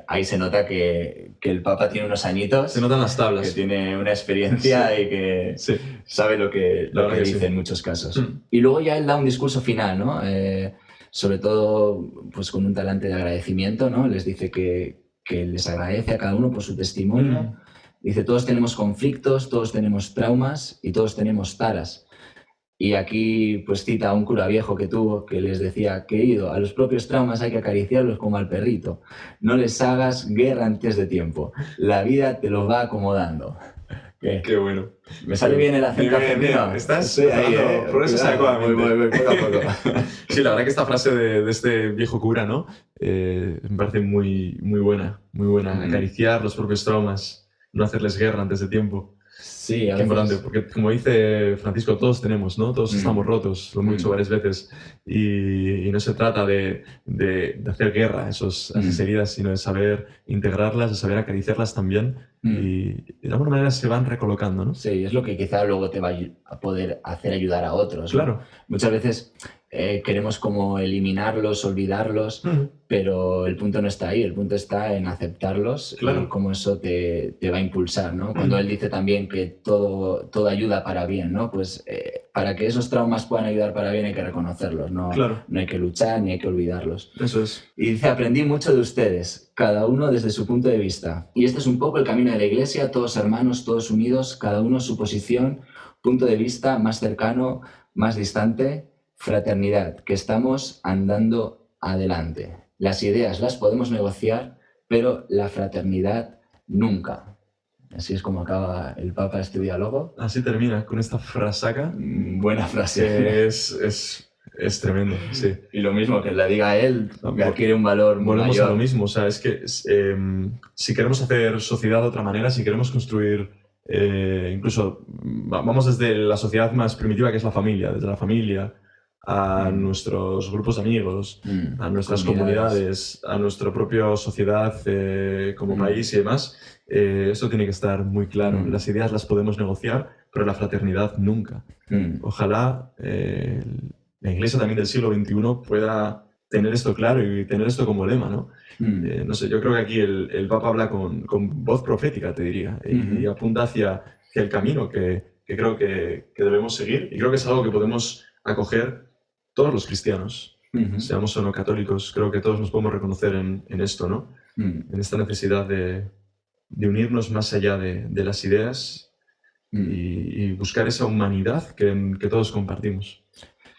[SPEAKER 1] ahí se nota que el Papa tiene unos añitos,
[SPEAKER 2] Se notan las tablas.
[SPEAKER 1] que tiene una experiencia y que
[SPEAKER 2] Sí.
[SPEAKER 1] sabe lo que
[SPEAKER 2] verdad que
[SPEAKER 1] dice
[SPEAKER 2] sí.
[SPEAKER 1] en muchos casos. Y luego ya él da un discurso final, ¿no? Sobre todo pues con un talante de agradecimiento, ¿no? Les dice que les agradece a cada uno por su testimonio. Dice, todos tenemos conflictos, todos tenemos traumas y todos tenemos taras. Y aquí pues cita a un cura viejo que tuvo que les decía, querido, a los propios traumas hay que acariciarlos como al perrito. No les hagas guerra antes de tiempo. La vida te los va acomodando.
[SPEAKER 2] Qué bueno.
[SPEAKER 1] ¿Me sale bien el acento
[SPEAKER 2] Bien,
[SPEAKER 1] argentino?
[SPEAKER 2] bien. Estás
[SPEAKER 1] Estoy ahí,
[SPEAKER 2] progresas
[SPEAKER 1] cuidado,
[SPEAKER 2] adecuadamente.
[SPEAKER 1] voy poco a poco.
[SPEAKER 2] Sí, la verdad que esta frase de este viejo cura, ¿no? Me parece muy buena, muy buena. Acariciar los propios traumas, no hacerles guerra antes de tiempo.
[SPEAKER 1] Sí, a
[SPEAKER 2] Qué
[SPEAKER 1] veces...
[SPEAKER 2] importante, porque como dice Francisco, todos tenemos, ¿no? Todos estamos rotos, lo hemos dicho varias veces, y no se trata de hacer guerra a esas heridas, sino de saber integrarlas, de saber acariciarlas también, y de alguna manera se van recolocando, ¿no?
[SPEAKER 1] Sí, es lo que quizá luego te va a poder hacer ayudar a otros, ¿no?
[SPEAKER 2] Claro.
[SPEAKER 1] Muchas veces queremos como eliminarlos, olvidarlos, pero el punto no está ahí, el punto está en aceptarlos y cómo eso te va a impulsar, ¿no? Cuando él dice también que todo ayuda para bien, ¿no? Pues para que esos traumas puedan ayudar para bien hay que reconocerlos, ¿no? No hay que luchar ni hay que olvidarlos.
[SPEAKER 2] Eso es.
[SPEAKER 1] Y dice, aprendí mucho de ustedes, cada uno desde su punto de vista. Y este es un poco el camino de la Iglesia, todos hermanos, todos unidos, cada uno su posición, punto de vista más cercano, más distante, fraternidad, que estamos andando adelante. Las ideas las podemos negociar, pero la fraternidad nunca. Así es como acaba el Papa este diálogo.
[SPEAKER 2] Así termina, con esta frasaca.
[SPEAKER 1] Buena frase.
[SPEAKER 2] Es tremendo, sí.
[SPEAKER 1] Y lo mismo, que la diga él, que adquiere un valor muy
[SPEAKER 2] Volvemos
[SPEAKER 1] mayor.
[SPEAKER 2] a lo mismo, o sea, es que si queremos hacer sociedad de otra manera, si queremos construir, incluso, vamos desde la sociedad más primitiva que es la familia, desde la familia a nuestros grupos de amigos, a nuestras comunidades, a nuestra propia sociedad como país y demás, eso tiene que estar muy claro. Las ideas las podemos negociar, pero la fraternidad nunca. Ojalá la Iglesia también del siglo XXI pueda tener esto claro y tener esto como lema, ¿no? No sé, yo creo que aquí el Papa habla con voz profética, te diría, y apunta hacia el camino que creo que debemos seguir, y creo que es algo que podemos acoger todos los cristianos, seamos o no católicos. Creo que todos nos podemos reconocer en esto, ¿no? En esta necesidad de unirnos más allá de las ideas y buscar esa humanidad que todos compartimos.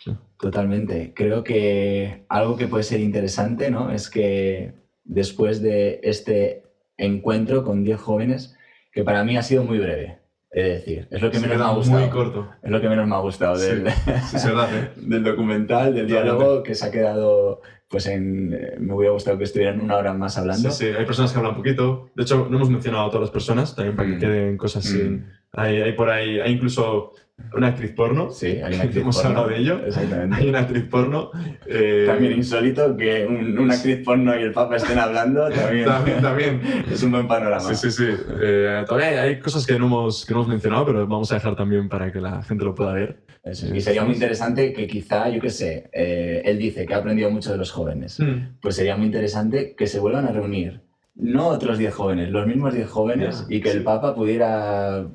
[SPEAKER 2] Sí.
[SPEAKER 1] Totalmente. Creo que algo que puede ser interesante, ¿no? Es que después de este encuentro con 10 jóvenes, que para mí ha sido muy breve, he de decir, es lo que menos me ha gustado.
[SPEAKER 2] Muy corto.
[SPEAKER 1] Es lo que menos me ha gustado del,
[SPEAKER 2] sí, es verdad,
[SPEAKER 1] del documental, del diálogo, que se ha quedado, pues me hubiera gustado que estuvieran una hora más hablando.
[SPEAKER 2] Sí, hay personas que hablan poquito. De hecho, no hemos mencionado a todas las personas, también para que queden cosas sin... Hay por ahí, hay incluso una actriz porno.
[SPEAKER 1] Sí, hay una actriz
[SPEAKER 2] hemos
[SPEAKER 1] porno.
[SPEAKER 2] hablado de ello.
[SPEAKER 1] Exactamente.
[SPEAKER 2] Hay una actriz porno.
[SPEAKER 1] También insólito que una actriz porno y el Papa estén hablando, también es un buen panorama.
[SPEAKER 2] Sí. Todavía hay cosas que no hemos mencionado, pero vamos a dejar también para que la gente lo pueda ver.
[SPEAKER 1] Eso, y sería muy interesante que quizá, yo qué sé, él dice que ha aprendido mucho de los jóvenes. Pues sería muy interesante que se vuelvan a reunir. No otros 10 jóvenes, los mismos 10 jóvenes, y que el Papa pudiera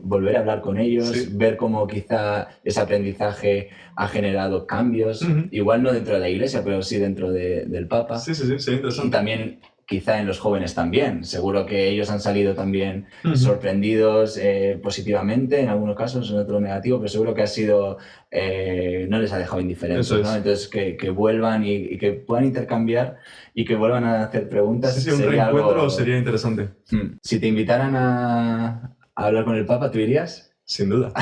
[SPEAKER 1] volver a hablar con ellos, ver cómo quizá ese aprendizaje ha generado cambios, igual no dentro de la Iglesia, pero sí dentro del Papa.
[SPEAKER 2] Sí, interesante.
[SPEAKER 1] Y también quizá en los jóvenes también. Seguro que ellos han salido también sorprendidos positivamente, en algunos casos, en otros negativo, pero seguro que ha sido, no les ha dejado indiferentes, ¿no? Entonces que vuelvan y que puedan intercambiar y que vuelvan a hacer preguntas.
[SPEAKER 2] Sí, un reencuentro sería interesante.
[SPEAKER 1] Si te invitaran a hablar con el Papa, ¿tú irías?
[SPEAKER 2] Sin duda.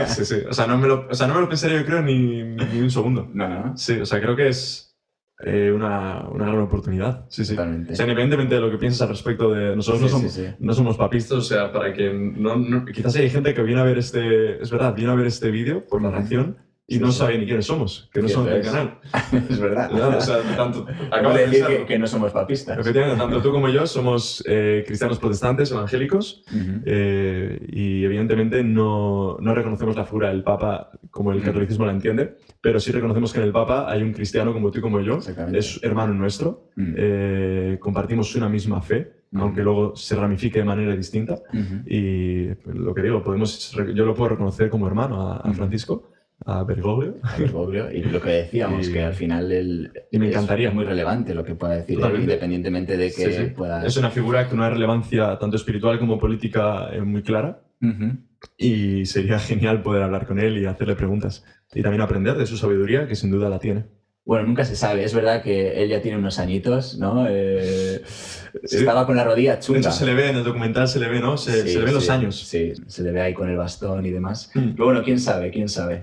[SPEAKER 2] Sí, sí. O sea, no me lo pensaría yo creo ni un segundo.
[SPEAKER 1] No.
[SPEAKER 2] Sí, o sea, creo que es una gran oportunidad. Sí, sí.
[SPEAKER 1] Totalmente.
[SPEAKER 2] O sea, independientemente de lo que pienses al respecto de nosotros,
[SPEAKER 1] Sí,
[SPEAKER 2] no somos papistas, o sea, para que quizás hay gente que viene a ver viene a ver este vídeo por la reacción y no sabe ni quiénes somos, que no son del canal.
[SPEAKER 1] Es verdad.
[SPEAKER 2] O sea, tanto,
[SPEAKER 1] acabo de decir que no somos papistas.
[SPEAKER 2] Efectivamente, tanto tú como yo somos cristianos protestantes, evangélicos, y evidentemente no reconocemos la figura del Papa como el catolicismo la entiende, pero sí reconocemos que en el Papa hay un cristiano como tú y como yo, es hermano nuestro, compartimos una misma fe, aunque luego se ramifique de manera distinta, y lo que digo, yo lo puedo reconocer como hermano a Francisco, a Bergoglio.
[SPEAKER 1] Y lo que decíamos, que al final
[SPEAKER 2] y me encantaría.
[SPEAKER 1] Es muy relevante lo que pueda decir él, independientemente de que pueda...
[SPEAKER 2] Es una figura con una relevancia tanto espiritual como política muy clara, y sería genial poder hablar con él y hacerle preguntas y también aprender de su sabiduría, que sin duda la tiene.
[SPEAKER 1] Bueno, nunca se sabe. Es verdad que él ya tiene unos añitos, ¿no? Estaba con la rodilla chunga.
[SPEAKER 2] De hecho, se le ve en el documental, se le ve, ¿no? Se le ven los años.
[SPEAKER 1] Sí, se le ve ahí con el bastón y demás. Pero bueno, quién sabe.
[SPEAKER 2] ¿Quién sabe?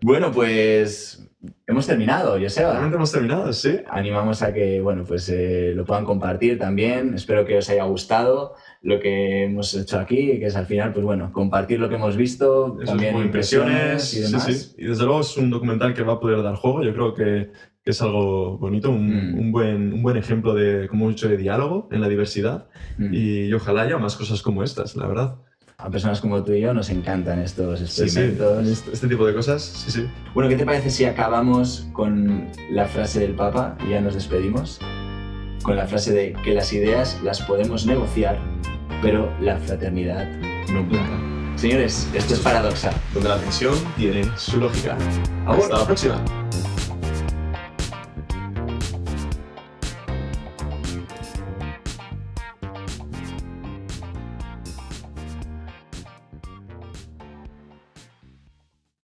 [SPEAKER 1] Bueno, pues hemos terminado, Joseba.
[SPEAKER 2] Realmente hemos terminado, sí.
[SPEAKER 1] Animamos a que, bueno, pues lo puedan compartir también. Espero que os haya gustado lo que hemos hecho aquí, que es al final, pues bueno, compartir lo que hemos visto, también impresiones y demás.
[SPEAKER 2] Sí. Y desde luego es un documental que va a poder dar juego. Yo creo que es algo bonito, un buen ejemplo de, como hemos dicho, de diálogo en la diversidad, y ojalá haya más cosas como estas, la verdad.
[SPEAKER 1] A personas como tú y yo nos encantan estos experimentos.
[SPEAKER 2] Sí. Este tipo de cosas, sí.
[SPEAKER 1] Bueno, ¿qué te parece si acabamos con la frase del Papa y ya nos despedimos? Con la frase de que las ideas las podemos negociar, pero la fraternidad nunca. Señores, esto es Paradoxa,
[SPEAKER 2] donde la tensión tiene su lógica. Hasta la próxima.